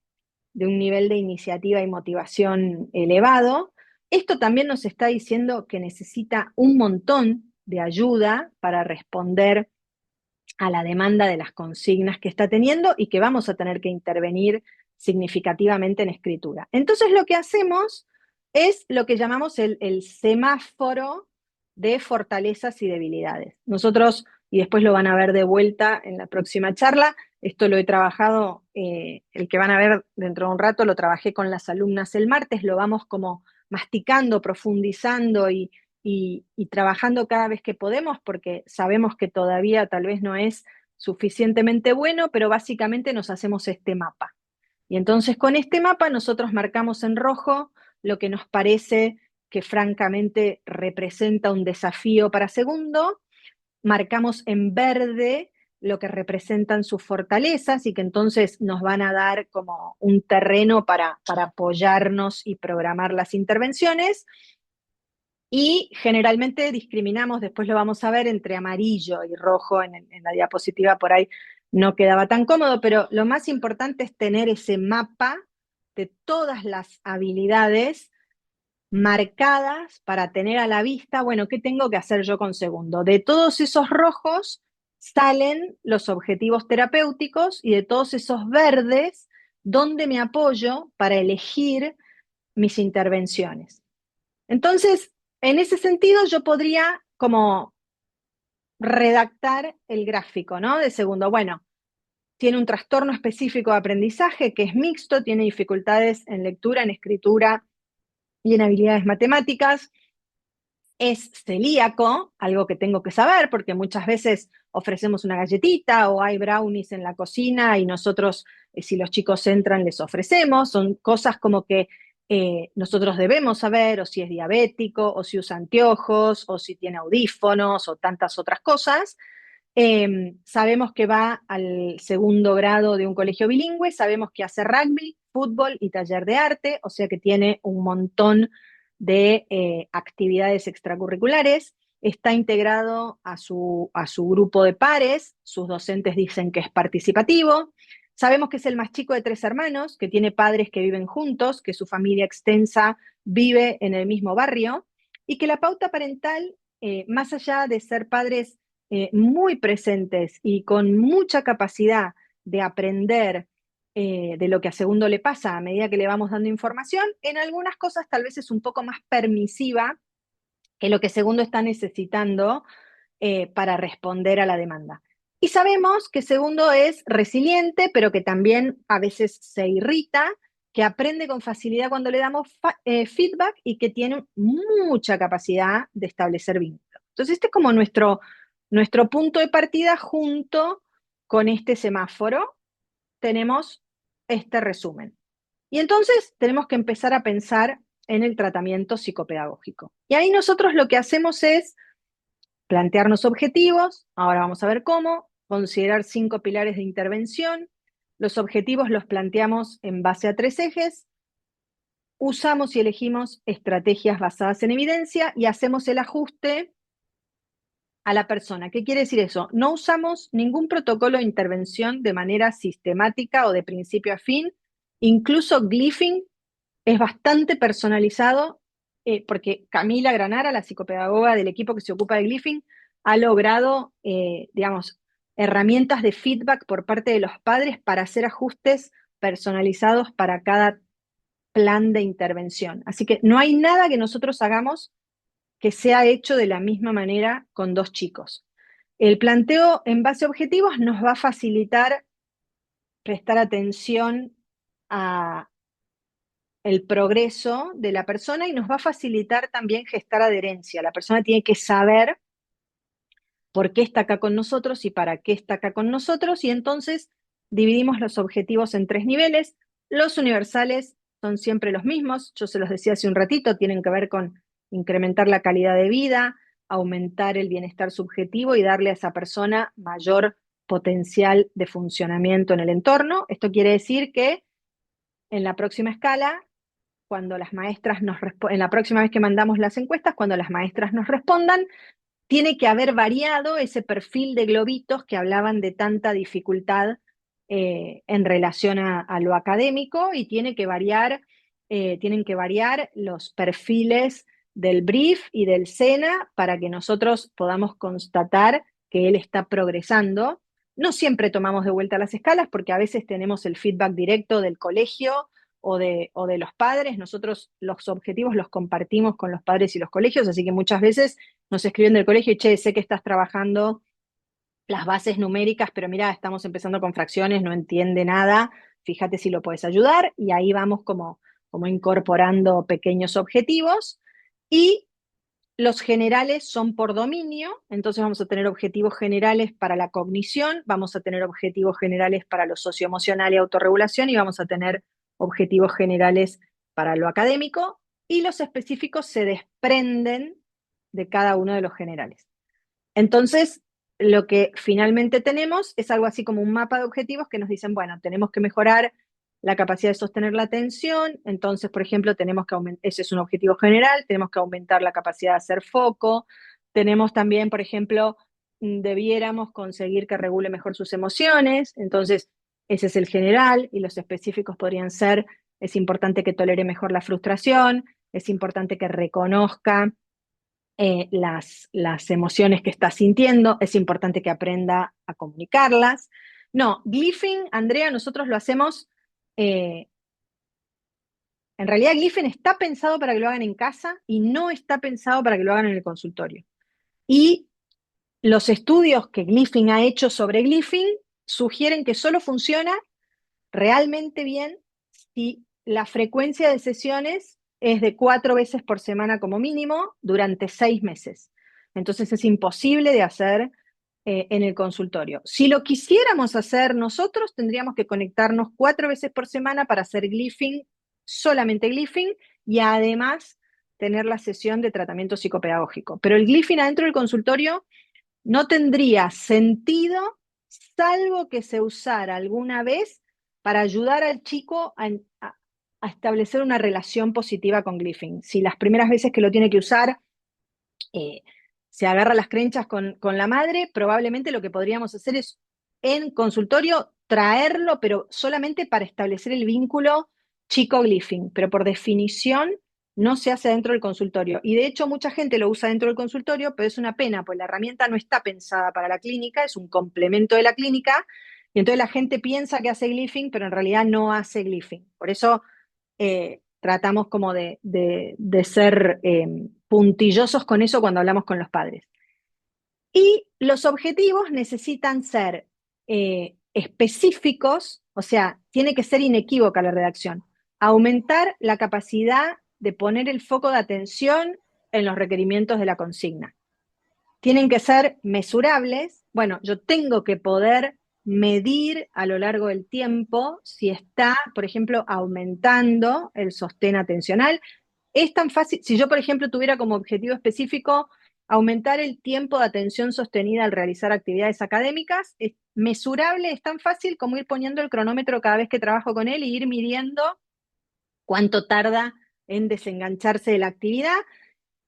de un nivel de iniciativa y motivación elevado. Esto también nos está diciendo que necesita un montón de ayuda para responder a la demanda de las consignas que está teniendo y que vamos a tener que intervenir significativamente en escritura. Entonces lo que hacemos es lo que llamamos el semáforo de fortalezas y debilidades. Nosotros, y después lo van a ver de vuelta en la próxima charla, esto lo he trabajado, el que van a ver dentro de un rato, lo trabajé con las alumnas el martes, lo vamos como masticando, profundizando y trabajando cada vez que podemos, porque sabemos que todavía tal vez no es suficientemente bueno, pero básicamente nos hacemos este mapa. Y entonces con este mapa nosotros marcamos en rojo lo que nos parece que francamente representa un desafío para Segundo, marcamos en verde lo que representan sus fortalezas y que entonces nos van a dar como un terreno para apoyarnos y programar las intervenciones. Y generalmente discriminamos, después lo vamos a ver, entre amarillo y rojo en la diapositiva, por ahí no quedaba tan cómodo, pero lo más importante es tener ese mapa de todas las habilidades marcadas para tener a la vista, bueno, ¿qué tengo que hacer yo con Segundo? De todos esos rojos salen los objetivos terapéuticos y de todos esos verdes, ¿dónde me apoyo para elegir mis intervenciones? Entonces, en ese sentido, yo podría como redactar el gráfico, ¿no? De Segundo. Bueno, tiene un trastorno específico de aprendizaje que es mixto, tiene dificultades en lectura, en escritura y en habilidades matemáticas. Es celíaco, algo que tengo que saber, porque muchas veces ofrecemos una galletita o hay brownies en la cocina y nosotros, si los chicos entran, les ofrecemos. Son cosas como que nosotros debemos saber, o si es diabético, o si usa anteojos, o si tiene audífonos, o tantas otras cosas. Sabemos que va al segundo grado de un colegio bilingüe, sabemos que hace rugby, fútbol y taller de arte, o sea que tiene un montón de actividades extracurriculares. Está integrado a su grupo de pares, sus docentes dicen que es participativo. Sabemos que es el más chico de tres hermanos, que tiene padres que viven juntos, que su familia extensa vive en el mismo barrio y que la pauta parental, más allá de ser padres muy presentes y con mucha capacidad de aprender de lo que a segundo le pasa a medida que le vamos dando información. En algunas cosas tal vez es un poco más permisiva que lo que segundo está necesitando para responder a la demanda. Y sabemos que segundo es resiliente, pero que también a veces se irrita, que aprende con facilidad cuando le damos feedback y que tiene mucha capacidad de establecer vínculos. Entonces, este es como nuestro punto de partida junto con este semáforo. Tenemos este resumen. Y entonces tenemos que empezar a pensar en el tratamiento psicopedagógico. Y ahí nosotros lo que hacemos es plantearnos objetivos, ahora vamos a ver cómo, considerar 5 pilares de intervención. Los objetivos los planteamos en base a 3 ejes, usamos y elegimos estrategias basadas en evidencia y hacemos el ajuste a la persona. ¿Qué quiere decir eso? No usamos ningún protocolo de intervención de manera sistemática o de principio a fin, incluso Glyphing es bastante personalizado, porque Camila Granara, la psicopedagoga del equipo que se ocupa de Glyphing, ha logrado, digamos, herramientas de feedback por parte de los padres para hacer ajustes personalizados para cada plan de intervención. Así que no hay nada que nosotros hagamos que sea hecho de la misma manera con 2 chicos. El planteo en base a objetivos nos va a facilitar prestar atención a el progreso de la persona y nos va a facilitar también gestar adherencia. La persona tiene que saber por qué está acá con nosotros y para qué está acá con nosotros, y entonces dividimos los objetivos en 3 niveles. Los universales son siempre los mismos, yo se los decía hace un ratito, tienen que ver con incrementar la calidad de vida, aumentar el bienestar subjetivo y darle a esa persona mayor potencial de funcionamiento en el entorno. Esto quiere decir que en la próxima escala, cuando las maestras en la próxima vez que mandamos las encuestas, cuando las maestras nos respondan, tiene que haber variado ese perfil de globitos que hablaban de tanta dificultad en relación a lo académico, y tienen que variar los perfiles del brief y del SENA para que nosotros podamos constatar que él está progresando. No siempre tomamos de vuelta las escalas porque a veces tenemos el feedback directo del colegio o de los padres. Nosotros los objetivos los compartimos con los padres y los colegios, así que muchas veces nos escriben del colegio y, che, sé que estás trabajando las bases numéricas, pero mira, estamos empezando con fracciones, no entiende nada, fíjate si lo puedes ayudar, y ahí vamos como incorporando pequeños objetivos. Y los generales son por dominio, entonces vamos a tener objetivos generales para la cognición, vamos a tener objetivos generales para lo socioemocional y autorregulación, y vamos a tener objetivos generales para lo académico, y los específicos se desprenden de cada uno de los generales. Entonces, lo que finalmente tenemos es algo así como un mapa de objetivos que nos dicen, bueno, tenemos que mejorar la capacidad de sostener la atención. Entonces, por ejemplo, tenemos que aumentar, ese es un objetivo general, tenemos que aumentar la capacidad de hacer foco. Tenemos también, por ejemplo, debiéramos conseguir que regule mejor sus emociones. Entonces, ese es el general, y los específicos podrían ser, es importante que tolere mejor la frustración, es importante que reconozca las emociones que está sintiendo, es importante que aprenda a comunicarlas. No, Glyphing, Andrea, nosotros lo hacemos, eh, en realidad Glyphing está pensado para que lo hagan en casa y no está pensado para que lo hagan en el consultorio. Y los estudios que Glyphing ha hecho sobre Glyphing sugieren que solo funciona realmente bien si la frecuencia de sesiones es de 4 veces por semana como mínimo durante 6 meses. Entonces es imposible de hacer en el consultorio. Si lo quisiéramos hacer nosotros, tendríamos que conectarnos 4 veces por semana para hacer Glyphing, solamente Glyphing, y además tener la sesión de tratamiento psicopedagógico. Pero el Glyphing adentro del consultorio no tendría sentido, salvo que se usara alguna vez para ayudar al chico a establecer una relación positiva con Glyphing. Si las primeras veces que lo tiene que usar eh, se agarra las crenchas con la madre, probablemente lo que podríamos hacer es en consultorio traerlo, pero solamente para establecer el vínculo chico-Glyphing, pero por definición no se hace dentro del consultorio. Y de hecho mucha gente lo usa dentro del consultorio, pero es una pena, pues la herramienta no está pensada para la clínica, es un complemento de la clínica, y entonces la gente piensa que hace glyphing, pero en realidad no hace glyphing. Por eso tratamos como de ser puntillosos con eso cuando hablamos con los padres. Y los objetivos necesitan ser específicos, o sea, tiene que ser inequívoca la redacción. Aumentar la capacidad de poner el foco de atención en los requerimientos de la consigna. Tienen que ser mesurables. Bueno, yo tengo que poder medir a lo largo del tiempo si está, por ejemplo, aumentando el sostén atencional. Es tan fácil, si yo, por ejemplo, tuviera como objetivo específico aumentar el tiempo de atención sostenida al realizar actividades académicas, es mesurable, es tan fácil como ir poniendo el cronómetro cada vez que trabajo con él y ir midiendo cuánto tarda en desengancharse de la actividad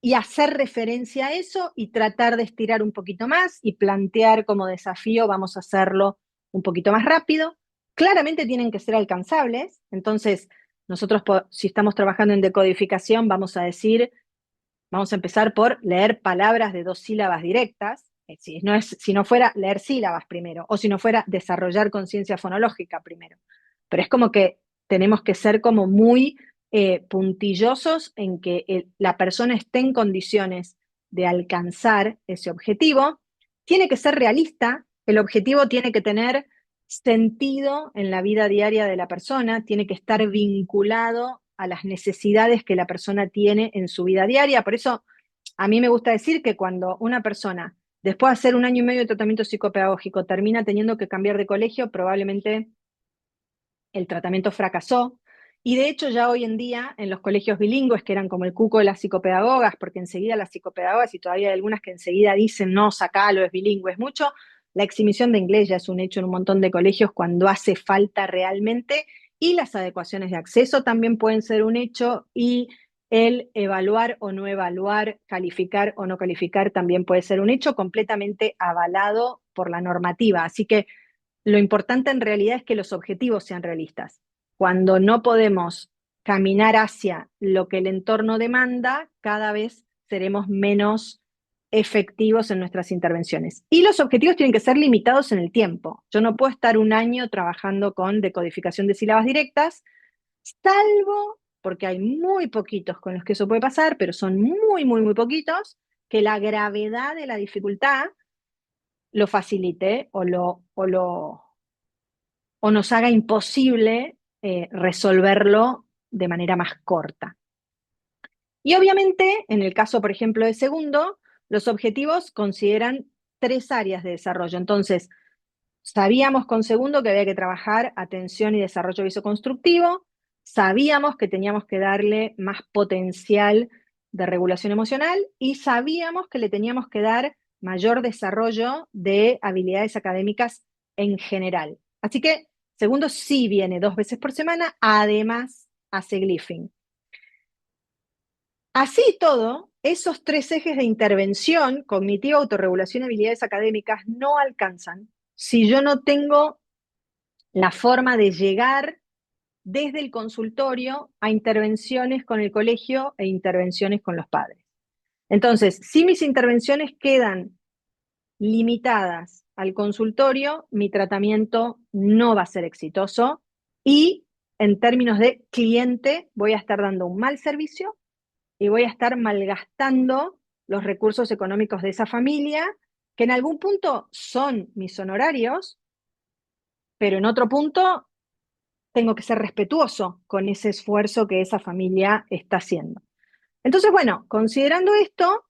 y hacer referencia a eso y tratar de estirar un poquito más y plantear como desafío, vamos a hacerlo un poquito más rápido. Claramente tienen que ser alcanzables, entonces nosotros si estamos trabajando en decodificación vamos a decir, vamos a empezar por leer palabras de 2 sílabas directas, si no fuera leer sílabas primero, o si no fuera desarrollar conciencia fonológica primero. Pero es como que tenemos que ser como muy puntillosos en que la persona esté en condiciones de alcanzar ese objetivo. Tiene que ser realista, el objetivo tiene que tener sentido en la vida diaria de la persona, tiene que estar vinculado a las necesidades que la persona tiene en su vida diaria. Por eso a mí me gusta decir que cuando una persona, después de hacer 1 año y medio de tratamiento psicopedagógico, termina teniendo que cambiar de colegio, probablemente el tratamiento fracasó. Y de hecho ya hoy en día en los colegios bilingües, que eran como el cuco de las psicopedagogas, porque enseguida las psicopedagogas, y todavía hay algunas que enseguida dicen, no, sacalo, es bilingüe, es mucho, la exhibición de inglés ya es un hecho en un montón de colegios cuando hace falta realmente, y las adecuaciones de acceso también pueden ser un hecho, y el evaluar o no evaluar, calificar o no calificar también puede ser un hecho completamente avalado por la normativa. Así que lo importante en realidad es que los objetivos sean realistas. Cuando no podemos caminar hacia lo que el entorno demanda, cada vez seremos menos efectivos en nuestras intervenciones. Y los objetivos tienen que ser limitados en el tiempo. Yo no puedo estar 1 año trabajando con decodificación de sílabas directas, salvo, porque hay muy poquitos con los que eso puede pasar, pero son muy, muy, muy poquitos, que la gravedad de la dificultad lo facilite o nos haga imposible resolverlo de manera más corta. Y obviamente, en el caso, por ejemplo, de segundo, los objetivos consideran 3 áreas de desarrollo. Entonces, sabíamos con segundo que había que trabajar atención y desarrollo visoconstructivo, sabíamos que teníamos que darle más potencial de regulación emocional y sabíamos que le teníamos que dar mayor desarrollo de habilidades académicas en general. Así que segundo sí viene 2 veces por semana, además hace glyphing. Así y todo, esos 3 ejes de intervención, cognitiva, autorregulación y habilidades académicas, no alcanzan si yo no tengo la forma de llegar desde el consultorio a intervenciones con el colegio e intervenciones con los padres. Entonces, si mis intervenciones quedan limitadas al consultorio, mi tratamiento no va a ser exitoso y en términos de cliente voy a estar dando un mal servicio y voy a estar malgastando los recursos económicos de esa familia, que en algún punto son mis honorarios, pero en otro punto tengo que ser respetuoso con ese esfuerzo que esa familia está haciendo. Entonces, bueno, considerando esto,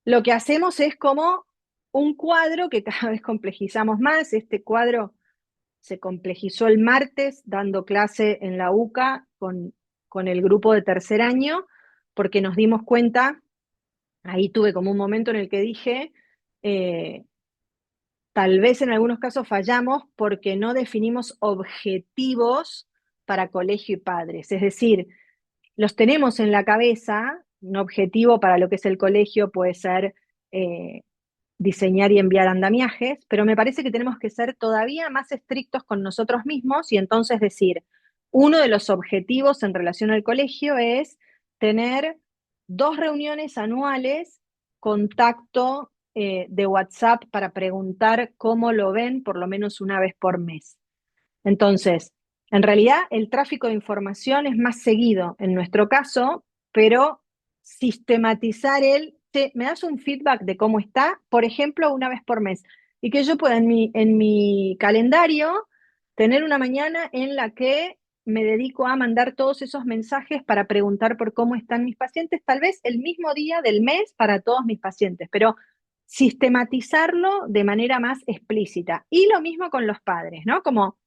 lo que hacemos es como un cuadro que cada vez complejizamos más. Este cuadro se complejizó el martes dando clase en la UCA con el grupo de tercer año, porque nos dimos cuenta, ahí tuve como un momento en el que dije, tal vez en algunos casos fallamos porque no definimos objetivos para colegio y padres. Es decir, los tenemos en la cabeza, un objetivo para lo que es el colegio puede ser diseñar y enviar andamiajes, pero me parece que tenemos que ser todavía más estrictos con nosotros mismos y entonces decir, uno de los objetivos en relación al colegio es tener 2 reuniones anuales, contacto de WhatsApp para preguntar cómo lo ven por lo menos una vez por mes. Entonces, en realidad el tráfico de información es más seguido en nuestro caso, pero sistematizar ¿me das un feedback de cómo está? Por ejemplo, una vez por mes. Y que yo pueda en mi calendario tener una mañana en la que me dedico a mandar todos esos mensajes para preguntar por cómo están mis pacientes, tal vez el mismo día del mes para todos mis pacientes, pero sistematizarlo de manera más explícita. Y lo mismo con los padres, ¿no? Como,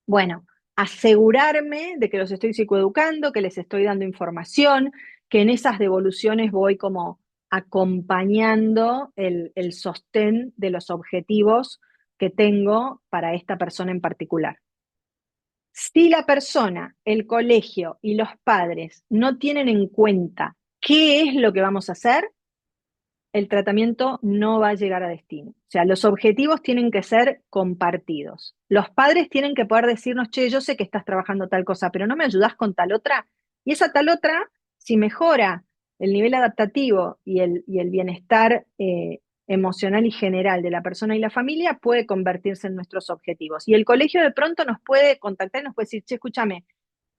bueno, asegurarme de que los estoy psicoeducando, que les estoy dando información, que en esas devoluciones voy como acompañando el sostén de los objetivos que tengo para esta persona en particular. Si la persona, el colegio y los padres no tienen en cuenta qué es lo que vamos a hacer, el tratamiento no va a llegar a destino. O sea, los objetivos tienen que ser compartidos. Los padres tienen que poder decirnos, che, yo sé que estás trabajando tal cosa, pero ¿no me ayudás con tal otra? Y esa tal otra, si mejora el nivel adaptativo y el bienestar emocional y general de la persona y la familia, puede convertirse en nuestros objetivos. Y el colegio de pronto nos puede contactar y nos puede decir, che, escúchame,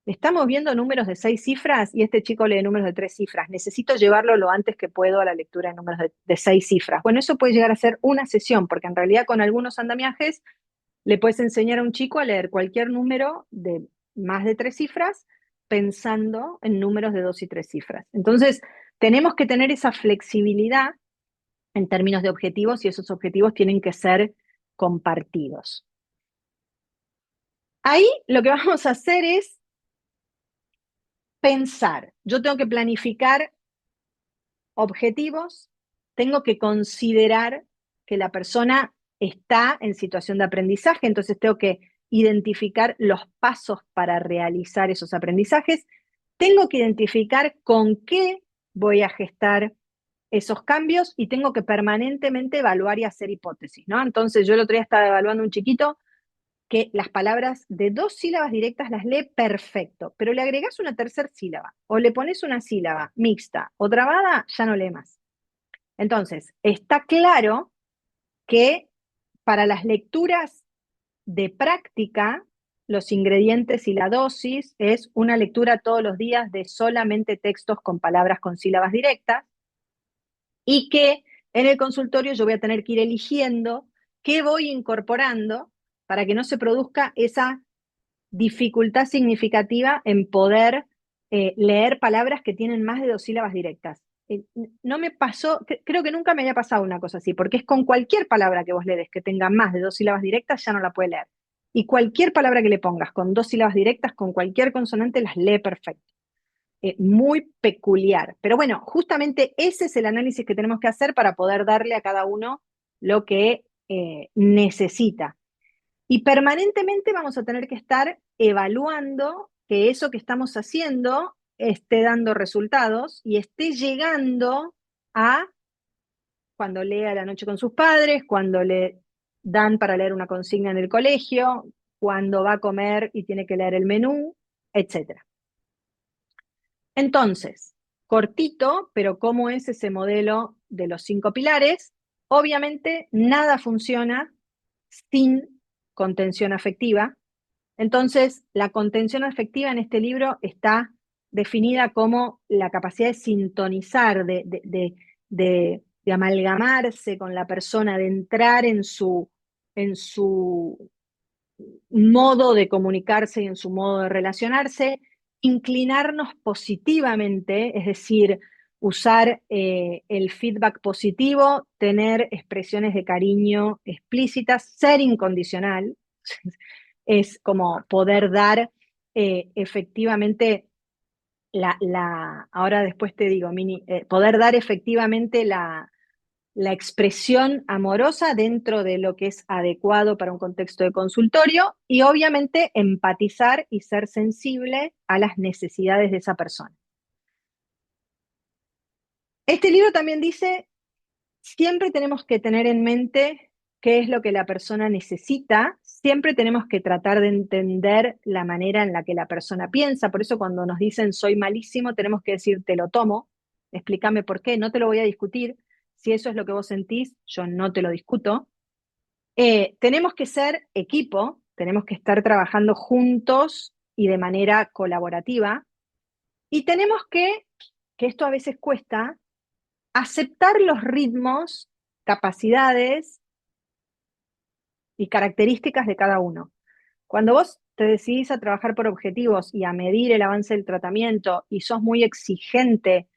estamos viendo números de 6 cifras y este chico lee números de 3 cifras. Necesito llevarlo lo antes que puedo a la lectura de números de 6 cifras. Bueno, eso puede llegar a ser una sesión, porque en realidad con algunos andamiajes le puedes enseñar a un chico a leer cualquier número de más de 3 cifras pensando en números de 2 y 3 cifras. Entonces, tenemos que tener esa flexibilidad en términos de objetivos y esos objetivos tienen que ser compartidos. Ahí lo que vamos a hacer es pensar. Yo tengo que planificar objetivos, tengo que considerar que la persona está en situación de aprendizaje, entonces tengo que identificar los pasos para realizar esos aprendizajes, tengo que identificar con qué voy a gestar esos cambios y tengo que permanentemente evaluar y hacer hipótesis, ¿no? Entonces yo el otro día estaba evaluando un chiquito que las palabras de 2 sílabas directas las lee perfecto, pero le agregás una tercera sílaba o le pones una sílaba mixta o trabada, ya no lee más. Entonces, está claro que para las lecturas de práctica, los ingredientes y la dosis es una lectura todos los días de solamente textos con palabras con sílabas directas y que en el consultorio yo voy a tener que ir eligiendo qué voy incorporando para que no se produzca esa dificultad significativa en poder leer palabras que tienen más de 2 sílabas directas. No me pasó, creo que nunca me haya pasado una cosa así, porque es con cualquier palabra que vos le des que tenga más de 2 sílabas directas, ya no la puede leer. Y cualquier palabra que le pongas con 2 sílabas directas, con cualquier consonante, las lee perfecto. Muy peculiar. Pero bueno, justamente ese es el análisis que tenemos que hacer para poder darle a cada uno lo que necesita. Y permanentemente vamos a tener que estar evaluando que eso que estamos haciendo esté dando resultados y esté llegando a cuando lea a la noche con sus padres, cuando le dan para leer una consigna en el colegio, cuando va a comer y tiene que leer el menú, etc. Entonces, cortito, pero ¿cómo es ese modelo de los 5 pilares? Obviamente, nada funciona sin contención afectiva. Entonces, la contención afectiva en este libro está definida como la capacidad de sintonizar, de amalgamarse con la persona, de entrar en su modo de comunicarse y en su modo de relacionarse, inclinarnos positivamente, es decir, usar el feedback positivo, tener expresiones de cariño explícitas, ser incondicional, es como poder dar efectivamente ahora después te digo, Mini, poder dar efectivamente la expresión amorosa dentro de lo que es adecuado para un contexto de consultorio y obviamente empatizar y ser sensible a las necesidades de esa persona. Este libro también dice, siempre tenemos que tener en mente qué es lo que la persona necesita, siempre tenemos que tratar de entender la manera en la que la persona piensa, por eso cuando nos dicen soy malísimo, tenemos que decir te lo tomo, explícame por qué, no te lo voy a discutir, Si eso es lo que vos sentís, yo no te lo discuto. Tenemos que ser equipo, tenemos que estar trabajando juntos y de manera colaborativa. Y tenemos que esto a veces cuesta, aceptar los ritmos, capacidades y características de cada uno. Cuando vos te decidís a trabajar por objetivos y a medir el avance del tratamiento y sos muy exigente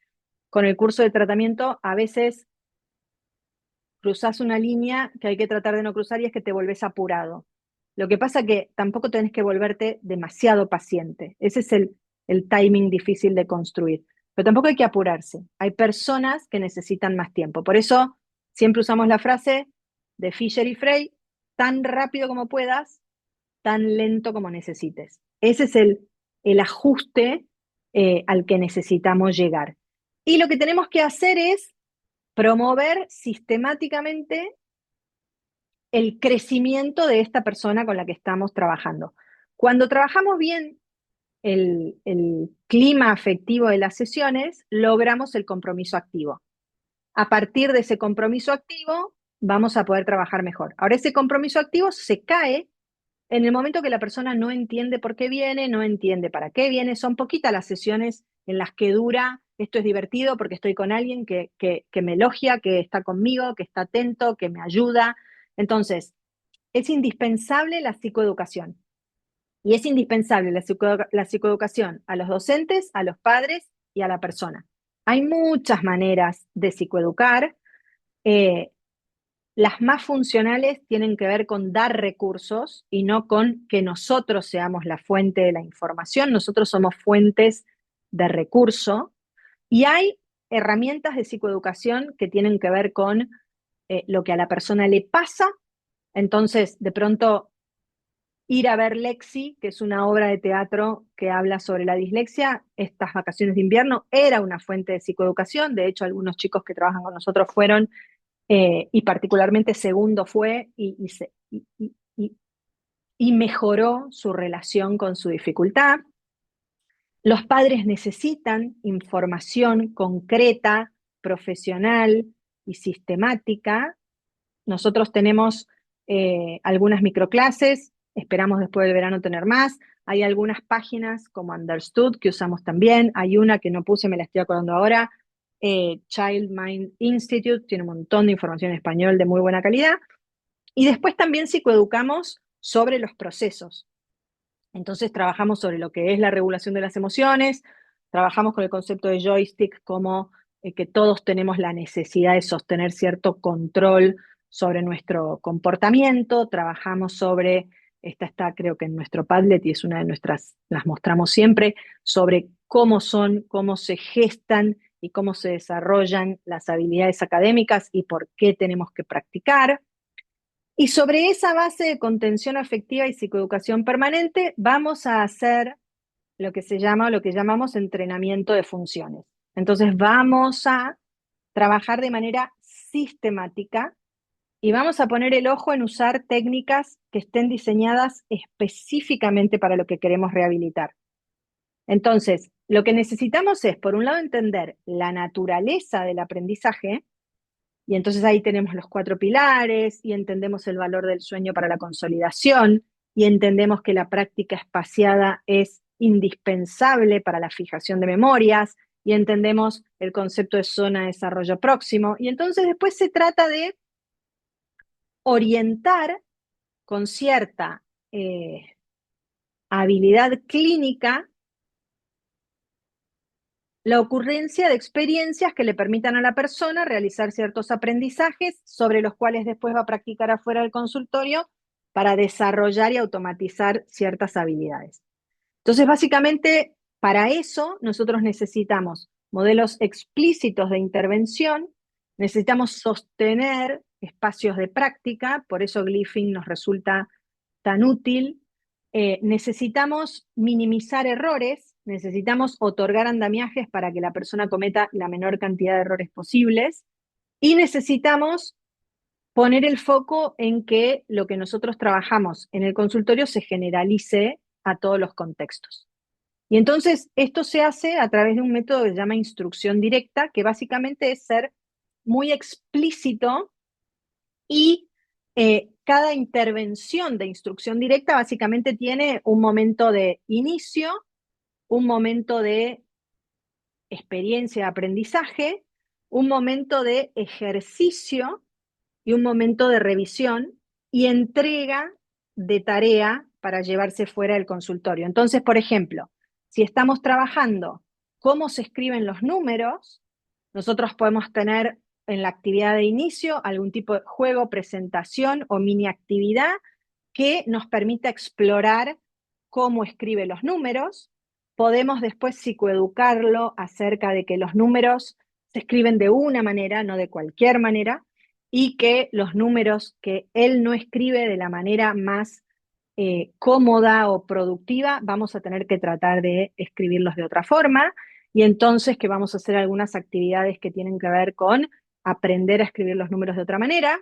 con el curso de tratamiento, a veces cruzás una línea que hay que tratar de no cruzar y es que te volvés apurado. Lo que pasa que tampoco tenés que volverte demasiado paciente. Ese es el timing difícil de construir. Pero tampoco hay que apurarse. Hay personas que necesitan más tiempo. Por eso siempre usamos la frase de Fisher y Frey, tan rápido como puedas, tan lento como necesites. Ese es el ajuste al que necesitamos llegar. Y lo que tenemos que hacer es promover sistemáticamente el crecimiento de esta persona con la que estamos trabajando. Cuando trabajamos bien el clima afectivo de las sesiones, logramos el compromiso activo. A partir de ese compromiso activo, vamos a poder trabajar mejor. Ahora, ese compromiso activo se cae en el momento que la persona no entiende por qué viene, no entiende para qué viene. Son poquitas las sesiones en las que dura, esto es divertido porque estoy con alguien que me elogia, que está conmigo, que está atento, que me ayuda. Entonces, es indispensable la psicoeducación. Y es indispensable la psicoeducación a los docentes, a los padres y a la persona. Hay muchas maneras de psicoeducar. Eh, las más funcionales tienen que ver con dar recursos y no con que nosotros seamos la fuente de la información. Nosotros somos fuentes de recurso. Y hay herramientas de psicoeducación que tienen que ver con lo que a la persona le pasa. Entonces, de pronto, ir a ver Lexi, que es una obra de teatro que habla sobre la dislexia, estas vacaciones de invierno, era una fuente de psicoeducación. De hecho, algunos chicos que trabajan con nosotros fueron, y particularmente Segundo fue, y mejoró su relación con su dificultad. Los padres necesitan información concreta, profesional y sistemática. Nosotros tenemos algunas microclases, esperamos después del verano tener más. Hay algunas páginas como Understood que usamos también. Hay una que no puse, me la estoy acordando ahora, Child Mind Institute, tiene un montón de información en español de muy buena calidad. Y después también psicoeducamos sobre los procesos. Entonces trabajamos sobre lo que es la regulación de las emociones, trabajamos con el concepto de joystick como que todos tenemos la necesidad de sostener cierto control sobre nuestro comportamiento, trabajamos sobre, esta está creo que en nuestro Padlet y es una de nuestras, las mostramos siempre, sobre cómo son, cómo se gestan y cómo se desarrollan las habilidades académicas y por qué tenemos que practicar. Y sobre esa base de contención afectiva y psicoeducación permanente, vamos a hacer lo que se llama, lo que llamamos entrenamiento de funciones. Entonces vamos a trabajar de manera sistemática y vamos a poner el ojo en usar técnicas que estén diseñadas específicamente para lo que queremos rehabilitar. Entonces, lo que necesitamos es, por un lado, entender la naturaleza del aprendizaje. Y entonces ahí tenemos los 4 pilares y entendemos el valor del sueño para la consolidación y entendemos que la práctica espaciada es indispensable para la fijación de memorias y entendemos el concepto de zona de desarrollo próximo. Y entonces después se trata de orientar con cierta habilidad clínica la ocurrencia de experiencias que le permitan a la persona realizar ciertos aprendizajes sobre los cuales después va a practicar afuera del consultorio para desarrollar y automatizar ciertas habilidades. Entonces, básicamente, para eso nosotros necesitamos modelos explícitos de intervención, necesitamos sostener espacios de práctica, por eso Glyphing nos resulta tan útil. Necesitamos minimizar errores, necesitamos otorgar andamiajes para que la persona cometa la menor cantidad de errores posibles y necesitamos poner el foco en que lo que nosotros trabajamos en el consultorio se generalice a todos los contextos. Y entonces esto se hace a través de un método que se llama instrucción directa, que básicamente es ser muy explícito y cada intervención de instrucción directa básicamente tiene un momento de inicio, un momento de experiencia de aprendizaje, un momento de ejercicio y un momento de revisión y entrega de tarea para llevarse fuera del consultorio. Entonces, por ejemplo, si estamos trabajando cómo se escriben los números, nosotros podemos tener en la actividad de inicio algún tipo de juego, presentación o mini actividad que nos permita explorar cómo escribe los números. Podemos después psicoeducarlo acerca de que los números se escriben de una manera, no de cualquier manera, y que los números que él no escribe de la manera más cómoda o productiva, vamos a tener que tratar de escribirlos de otra forma. Y entonces que vamos a hacer algunas actividades que tienen que ver con aprender a escribir los números de otra manera,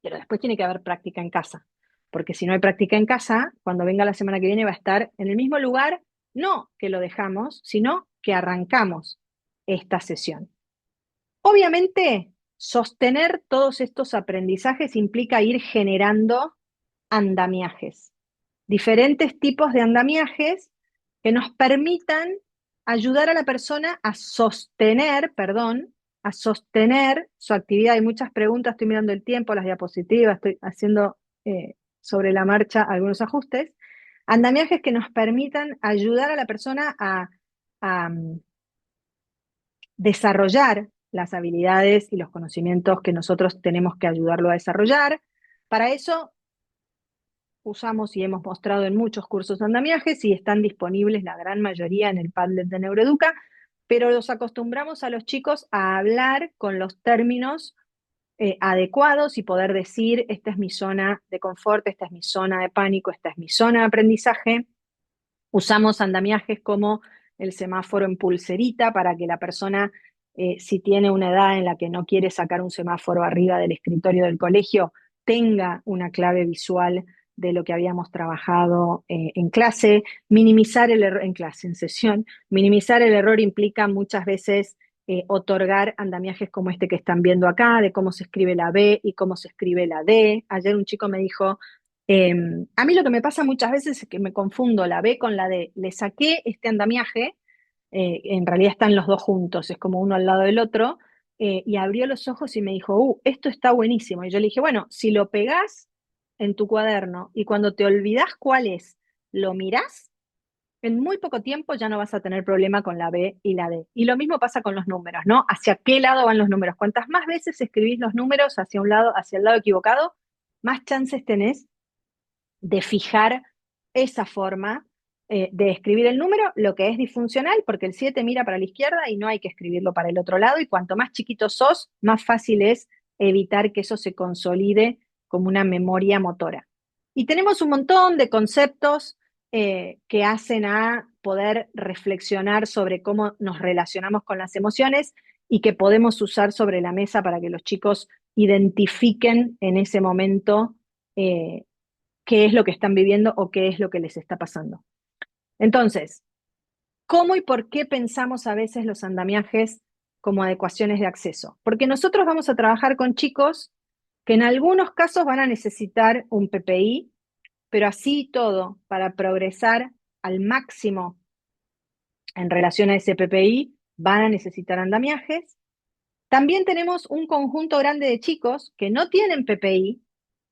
pero después tiene que haber práctica en casa, porque si no hay práctica en casa, cuando venga la semana que viene va a estar en el mismo lugar, no que lo dejamos, sino que arrancamos esta sesión. Obviamente, sostener todos estos aprendizajes implica ir generando andamiajes, diferentes tipos de andamiajes que nos permitan ayudar a la persona a sostener, perdón, a sostener su actividad. Hay muchas preguntas, estoy mirando el tiempo, las diapositivas, estoy haciendo sobre la marcha algunos ajustes. Andamiajes que nos permitan ayudar a la persona a desarrollar las habilidades y los conocimientos que nosotros tenemos que ayudarlo a desarrollar. Para eso usamos y hemos mostrado en muchos cursos de andamiajes y están disponibles la gran mayoría en el Padlet de Neuroeduca, pero los acostumbramos a los chicos a hablar con los términos adecuados y poder decir, esta es mi zona de confort, esta es mi zona de pánico, esta es mi zona de aprendizaje. Usamos andamiajes como el semáforo en pulserita para que la persona, si tiene una edad en la que no quiere sacar un semáforo arriba del escritorio del colegio, tenga una clave visual de lo que habíamos trabajado en clase. Minimizar el error en clase, en sesión. Minimizar el error implica muchas veces otorgar andamiajes como este que están viendo acá, de cómo se escribe la B y cómo se escribe la D. Ayer un chico me dijo, a mí lo que me pasa muchas veces es que me confundo la B con la D. Le saqué este andamiaje, en realidad están los dos juntos, es como uno al lado del otro, y abrió los ojos y me dijo, esto está buenísimo. Y yo le dije, bueno, si lo pegás en tu cuaderno y cuando te olvidás cuál es, lo mirás, en muy poco tiempo ya no vas a tener problema con la B y la D. Y lo mismo pasa con los números, ¿no? ¿Hacia qué lado van los números? Cuantas más veces escribís los números hacia un lado, hacia el lado equivocado, más chances tenés de fijar esa forma de escribir el número, lo que es disfuncional, porque el 7 mira para la izquierda y no hay que escribirlo para el otro lado, y cuanto más chiquito sos, más fácil es evitar que eso se consolide como una memoria motora. Y tenemos un montón de conceptos que hacen a poder reflexionar sobre cómo nos relacionamos con las emociones y que podemos usar sobre la mesa para que los chicos identifiquen en ese momento qué es lo que están viviendo o qué es lo que les está pasando. Entonces, ¿cómo y por qué pensamos a veces los andamiajes como adecuaciones de acceso? Porque nosotros vamos a trabajar con chicos que en algunos casos van a necesitar un PPI, pero así y todo, para progresar al máximo en relación a ese PPI, van a necesitar andamiajes. También tenemos un conjunto grande de chicos que no tienen PPI,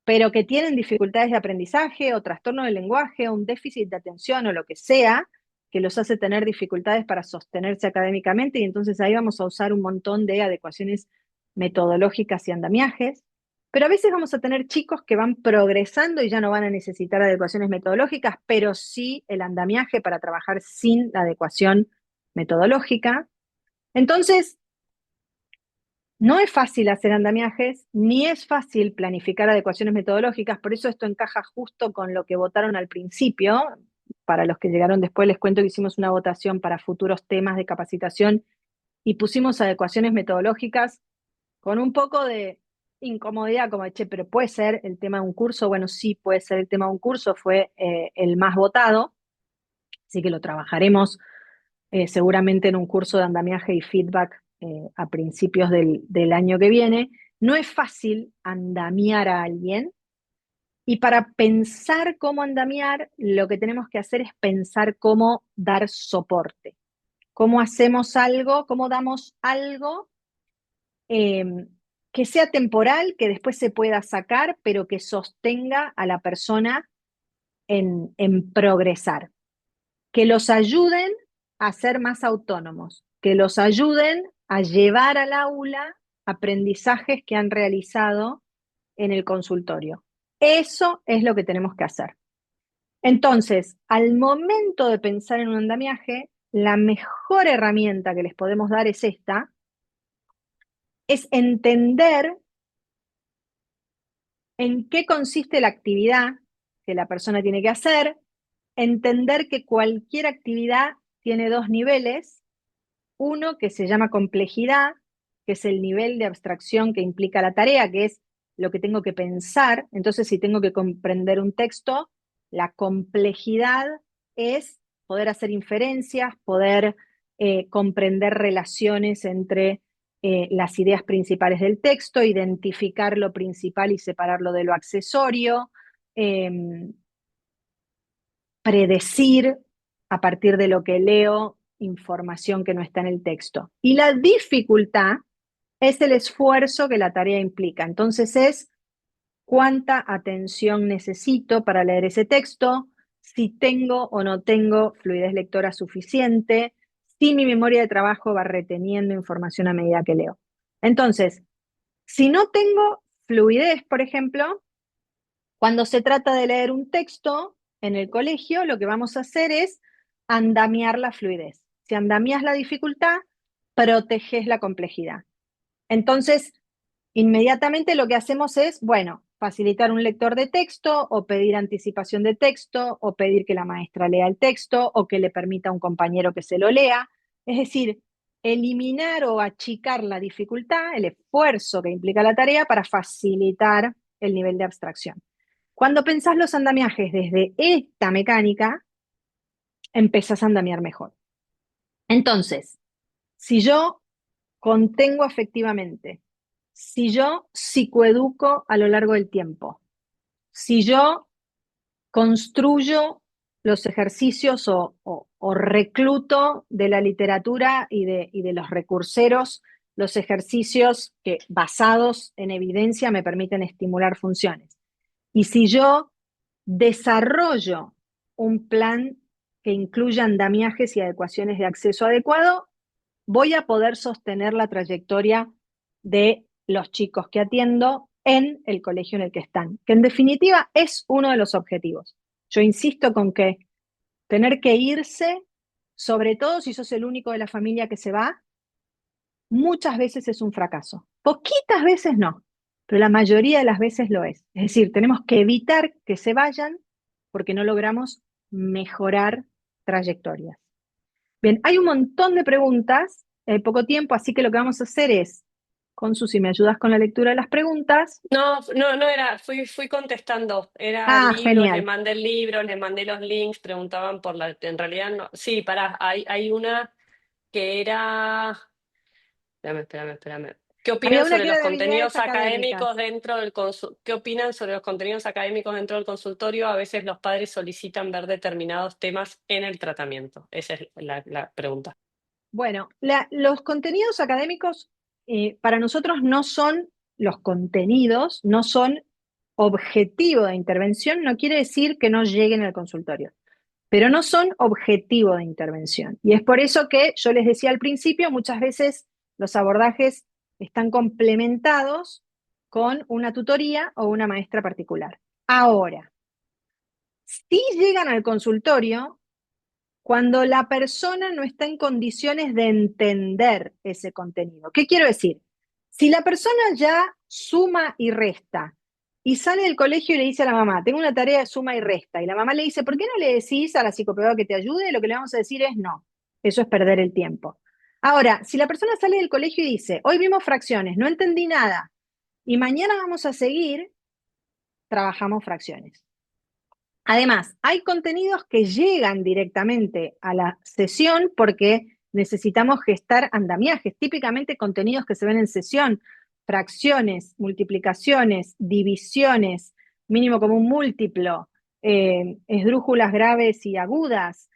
pero que tienen dificultades de aprendizaje o trastorno del lenguaje o un déficit de atención o lo que sea, que los hace tener dificultades para sostenerse académicamente, y entonces ahí vamos a usar un montón de adecuaciones metodológicas y andamiajes. Pero a veces vamos a tener chicos que van progresando y ya no van a necesitar adecuaciones metodológicas, pero sí el andamiaje para trabajar sin la adecuación metodológica. Entonces, no es fácil hacer andamiajes, ni es fácil planificar adecuaciones metodológicas, por eso esto encaja justo con lo que votaron al principio. Para los que llegaron después les cuento que hicimos una votación para futuros temas de capacitación y pusimos adecuaciones metodológicas con un poco de incomodidad, como de, che, pero puede ser el tema de un curso. Bueno, sí, puede ser el tema de un curso, fue el más votado, así que lo trabajaremos seguramente en un curso de andamiaje y feedback a principios del año que viene. No es fácil andamiar a alguien y para pensar cómo andamiar, lo que tenemos que hacer es pensar cómo dar soporte, cómo hacemos algo, cómo damos algo eh, que sea temporal, que después se pueda sacar, pero que sostenga a la persona en progresar, que los ayuden a ser más autónomos, que los ayuden a llevar al aula aprendizajes que han realizado en el consultorio. Eso es lo que tenemos que hacer. Entonces, al momento de pensar en un andamiaje, la mejor herramienta que les podemos dar es esta, es entender en qué consiste la actividad que la persona tiene que hacer, entender que cualquier actividad tiene dos niveles, uno que se llama complejidad, que es el nivel de abstracción que implica la tarea, que es lo que tengo que pensar. Entonces, si tengo que comprender un texto, la complejidad es poder hacer inferencias, poder comprender relaciones entre las ideas principales del texto, identificar lo principal y separarlo de lo accesorio, eh, predecir a partir de lo que leo información que no está en el texto. Y la dificultad es el esfuerzo que la tarea implica. Entonces es cuánta atención necesito para leer ese texto, si tengo o no tengo fluidez lectora suficiente, si mi memoria de trabajo va reteniendo información a medida que leo. Entonces, si no tengo fluidez, por ejemplo, cuando se trata de leer un texto en el colegio, lo que vamos a hacer es andamiar la fluidez. Si andamias la dificultad, proteges la complejidad. Entonces, inmediatamente lo que hacemos es, bueno, facilitar un lector de texto o pedir anticipación de texto o pedir que la maestra lea el texto o que le permita a un compañero que se lo lea. Es decir, eliminar o achicar la dificultad, el esfuerzo que implica la tarea para facilitar el nivel de abstracción. Cuando pensás los andamiajes desde esta mecánica, empezás a andamiar mejor. Entonces, si yo contengo afectivamente, si yo psicoeduco a lo largo del tiempo, si yo construyo los ejercicios o recluto de la literatura y de los recurseros los ejercicios que basados en evidencia me permiten estimular funciones. Y si yo desarrollo un plan que incluya andamiajes y adecuaciones de acceso adecuado, voy a poder sostener la trayectoria de los chicos que atiendo en el colegio en el que están, que en definitiva es uno de los objetivos. Yo insisto con que tener que irse, sobre todo si sos el único de la familia que se va, muchas veces es un fracaso. Poquitas veces no, pero la mayoría de las veces lo es. Es decir, tenemos que evitar que se vayan porque no logramos mejorar trayectorias. Bien, hay un montón de preguntas, hay poco tiempo, así que lo que vamos a hacer es, Consu, si me ayudas con la lectura de las preguntas. No, no era, fui contestando, era Ah, libros, le genial. mandé el libro, le mandé los links, preguntaban por en realidad no, sí, pará, hay una que era, espérame. ¿Qué Había opinan una sobre que los era de habilidades contenidos académicos académicas. dentro del ¿Qué opinan sobre los contenidos académicos dentro del consultorio? A veces los padres solicitan ver determinados temas en el tratamiento. Esa es la pregunta. Bueno, los contenidos académicos para nosotros no son los contenidos, no son objetivo de intervención, no quiere decir que no lleguen al consultorio, pero no son objetivo de intervención. Y es por eso que yo les decía al principio, muchas veces los abordajes están complementados con una tutoría o una maestra particular. Ahora, si llegan al consultorio, cuando la persona no está en condiciones de entender ese contenido. ¿Qué quiero decir? Si la persona ya suma y resta y sale del colegio y le dice a la mamá, tengo una tarea de suma y resta, y la mamá le dice, ¿por qué no le decís a la psicopedagoga que te ayude? Lo que le vamos a decir es no, eso es perder el tiempo. Ahora, si la persona sale del colegio y dice, hoy vimos fracciones, no entendí nada, y mañana vamos a seguir, trabajamos fracciones. Además, hay contenidos que llegan directamente a la sesión porque necesitamos gestar andamiajes, típicamente contenidos que se ven en sesión, fracciones, multiplicaciones, divisiones, mínimo común múltiplo, esdrújulas graves y agudas,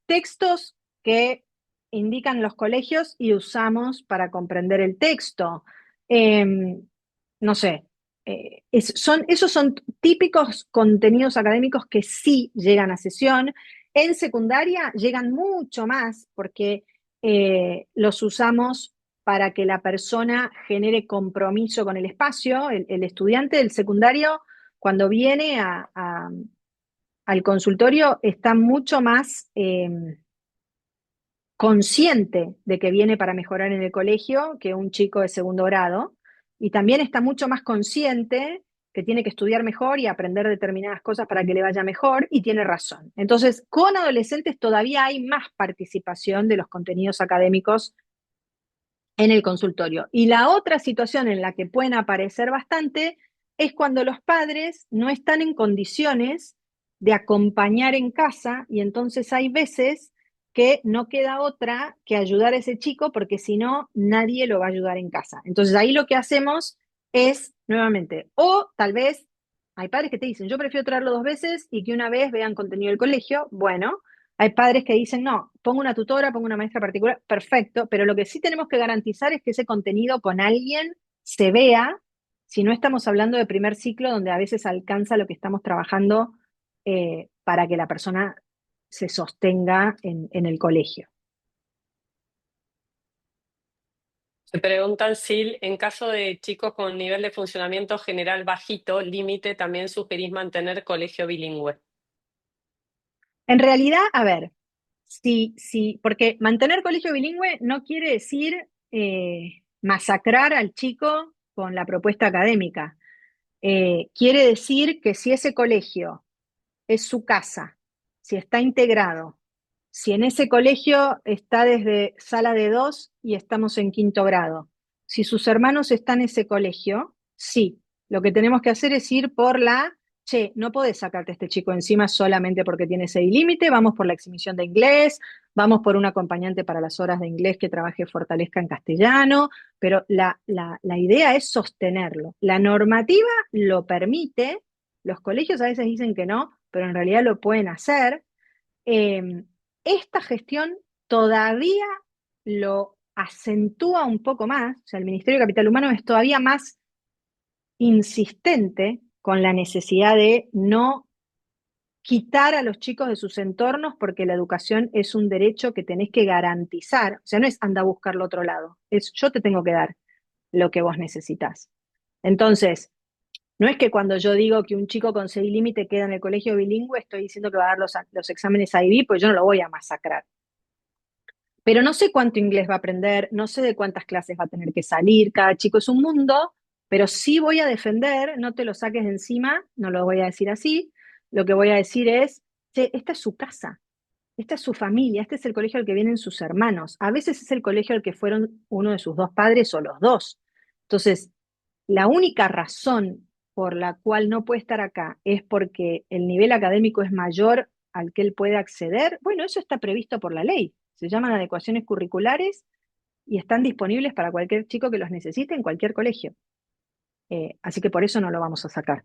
textos que indican los colegios y usamos para comprender el texto. Eh, no sé, esos son típicos contenidos académicos que sí llegan a sesión. En secundaria llegan mucho más porque los usamos para que la persona genere compromiso con el espacio. El estudiante del secundario, cuando viene al consultorio, está mucho más consciente de que viene para mejorar en el colegio que un chico de segundo grado, y también está mucho más consciente que tiene que estudiar mejor y aprender determinadas cosas para que le vaya mejor, y tiene razón. Entonces, con adolescentes todavía hay más participación de los contenidos académicos en el consultorio. Y la otra situación en la que pueden aparecer bastante es cuando los padres no están en condiciones de acompañar en casa, y entonces hay veces que no queda otra que ayudar a ese chico porque si no, nadie lo va a ayudar en casa. Entonces ahí lo que hacemos es, nuevamente, o tal vez hay padres que te dicen, yo prefiero traerlo 2 veces y que una vez vean contenido del colegio. Bueno, hay padres que dicen, no, pongo una tutora, pongo una maestra particular, perfecto, pero lo que sí tenemos que garantizar es que ese contenido con alguien se vea, si no estamos hablando de primer ciclo, donde a veces alcanza lo que estamos trabajando para que la persona se sostenga en el colegio. Se preguntan si en caso de chicos con nivel de funcionamiento general bajito, límite, también sugerís mantener colegio bilingüe. En realidad, a ver, sí, porque mantener colegio bilingüe no quiere decir masacrar al chico con la propuesta académica. Quiere decir que si ese colegio es su casa, si está integrado, si en ese colegio está desde sala de 2 y estamos en quinto grado, si sus hermanos están en ese colegio, sí, lo que tenemos que hacer es ir por che, no podés sacarte a este chico encima solamente porque tiene ese límite, vamos por la exhibición de inglés, vamos por un acompañante para las horas de inglés que trabaje fortalezca en castellano, pero la idea es sostenerlo. La normativa lo permite, los colegios a veces dicen que no, pero en realidad lo pueden hacer. Eh, esta gestión todavía lo acentúa un poco más, o sea, el Ministerio de Capital Humano es todavía más insistente con la necesidad de no quitar a los chicos de sus entornos, porque la educación es un derecho que tenés que garantizar. O sea, no es anda a buscarlo otro lado, es yo te tengo que dar lo que vos necesitas. Entonces, no es que cuando yo digo que un chico con 6 límite queda en el colegio bilingüe, estoy diciendo que va a dar los exámenes IB, pues yo no lo voy a masacrar. Pero no sé cuánto inglés va a aprender, no sé de cuántas clases va a tener que salir, cada chico es un mundo, pero sí voy a defender, no te lo saques de encima, no lo voy a decir así, lo que voy a decir es, che, esta es su casa, esta es su familia, este es el colegio al que vienen sus hermanos, a veces es el colegio al que fueron uno de sus dos padres o los dos. Entonces, la única razón por la cual no puede estar acá es porque el nivel académico es mayor al que él puede acceder. Bueno, eso está previsto por la ley. Se llaman adecuaciones curriculares y están disponibles para cualquier chico que los necesite en cualquier colegio. Así que por eso no lo vamos a sacar.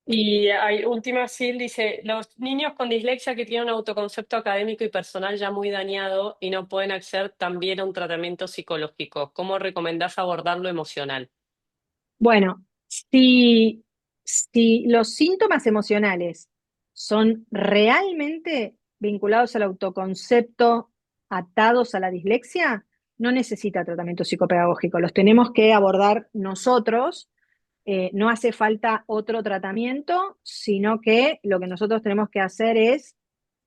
Y hay última, Sil dice, los niños con dislexia que tienen un autoconcepto académico y personal ya muy dañado y no pueden acceder también a un tratamiento psicológico. ¿Cómo recomendás abordar lo emocional? Bueno, si los síntomas emocionales son realmente vinculados al autoconcepto, atados a la dislexia, no necesita tratamiento psicopedagógico. Los tenemos que abordar nosotros. No hace falta otro tratamiento, sino que lo que nosotros tenemos que hacer es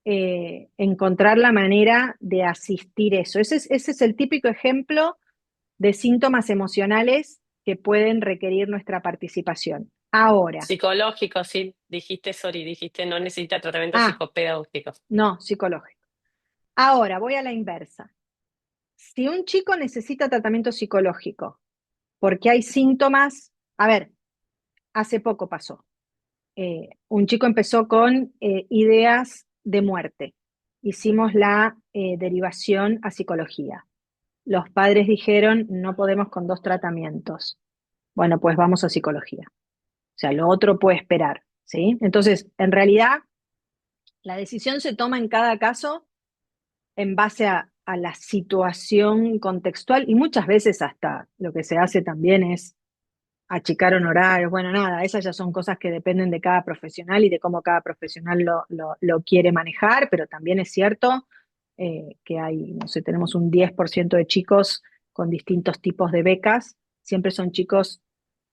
encontrar la manera de asistir eso. Ese es el típico ejemplo de síntomas emocionales que pueden requerir nuestra participación. Ahora, Psicológico, sí, dijiste, sorry, dijiste no necesita tratamiento ah, psicopedagógico. no, psicológico. Ahora, voy a la inversa. Si un chico necesita tratamiento psicológico porque hay síntomas, a ver, hace poco pasó. Un chico empezó con ideas de muerte. hicimos la derivación a psicología. Los padres dijeron, no podemos con dos tratamientos. Bueno, pues vamos a psicología. O sea, lo otro puede esperar, ¿sí? Entonces, en realidad, la decisión se toma en cada caso en base a la situación contextual y muchas veces hasta lo que se hace también es achicar honorarios. Bueno, nada, esas ya son cosas que dependen de cada profesional y de cómo cada profesional lo quiere manejar, pero también es cierto que hay, no sé, tenemos un 10% de chicos con distintos tipos de becas, siempre son chicos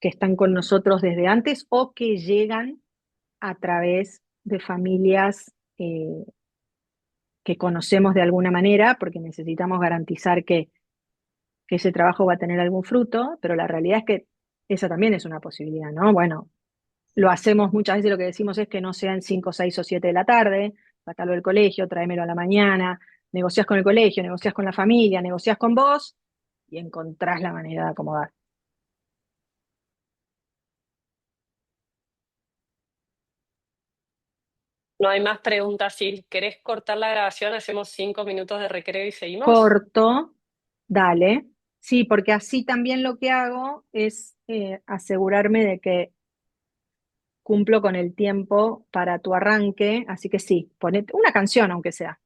que están con nosotros desde antes o que llegan a través de familias que conocemos de alguna manera, porque necesitamos garantizar que ese trabajo va a tener algún fruto, pero la realidad es que esa también es una posibilidad, ¿no? Bueno, lo hacemos muchas veces, lo que decimos es que no sean 5, 6 o 7 de la tarde, sacalo del colegio, tráemelo a la mañana, negociás con el colegio, negociás con la familia, negociás con vos y encontrás la manera de acomodar. No hay más preguntas, Sil. ¿Querés cortar la grabación? Hacemos 5 minutos de recreo y seguimos. Corto, dale. Sí, porque así también lo que hago es asegurarme de que cumplo con el tiempo para tu arranque, así que sí, ponete una canción aunque sea.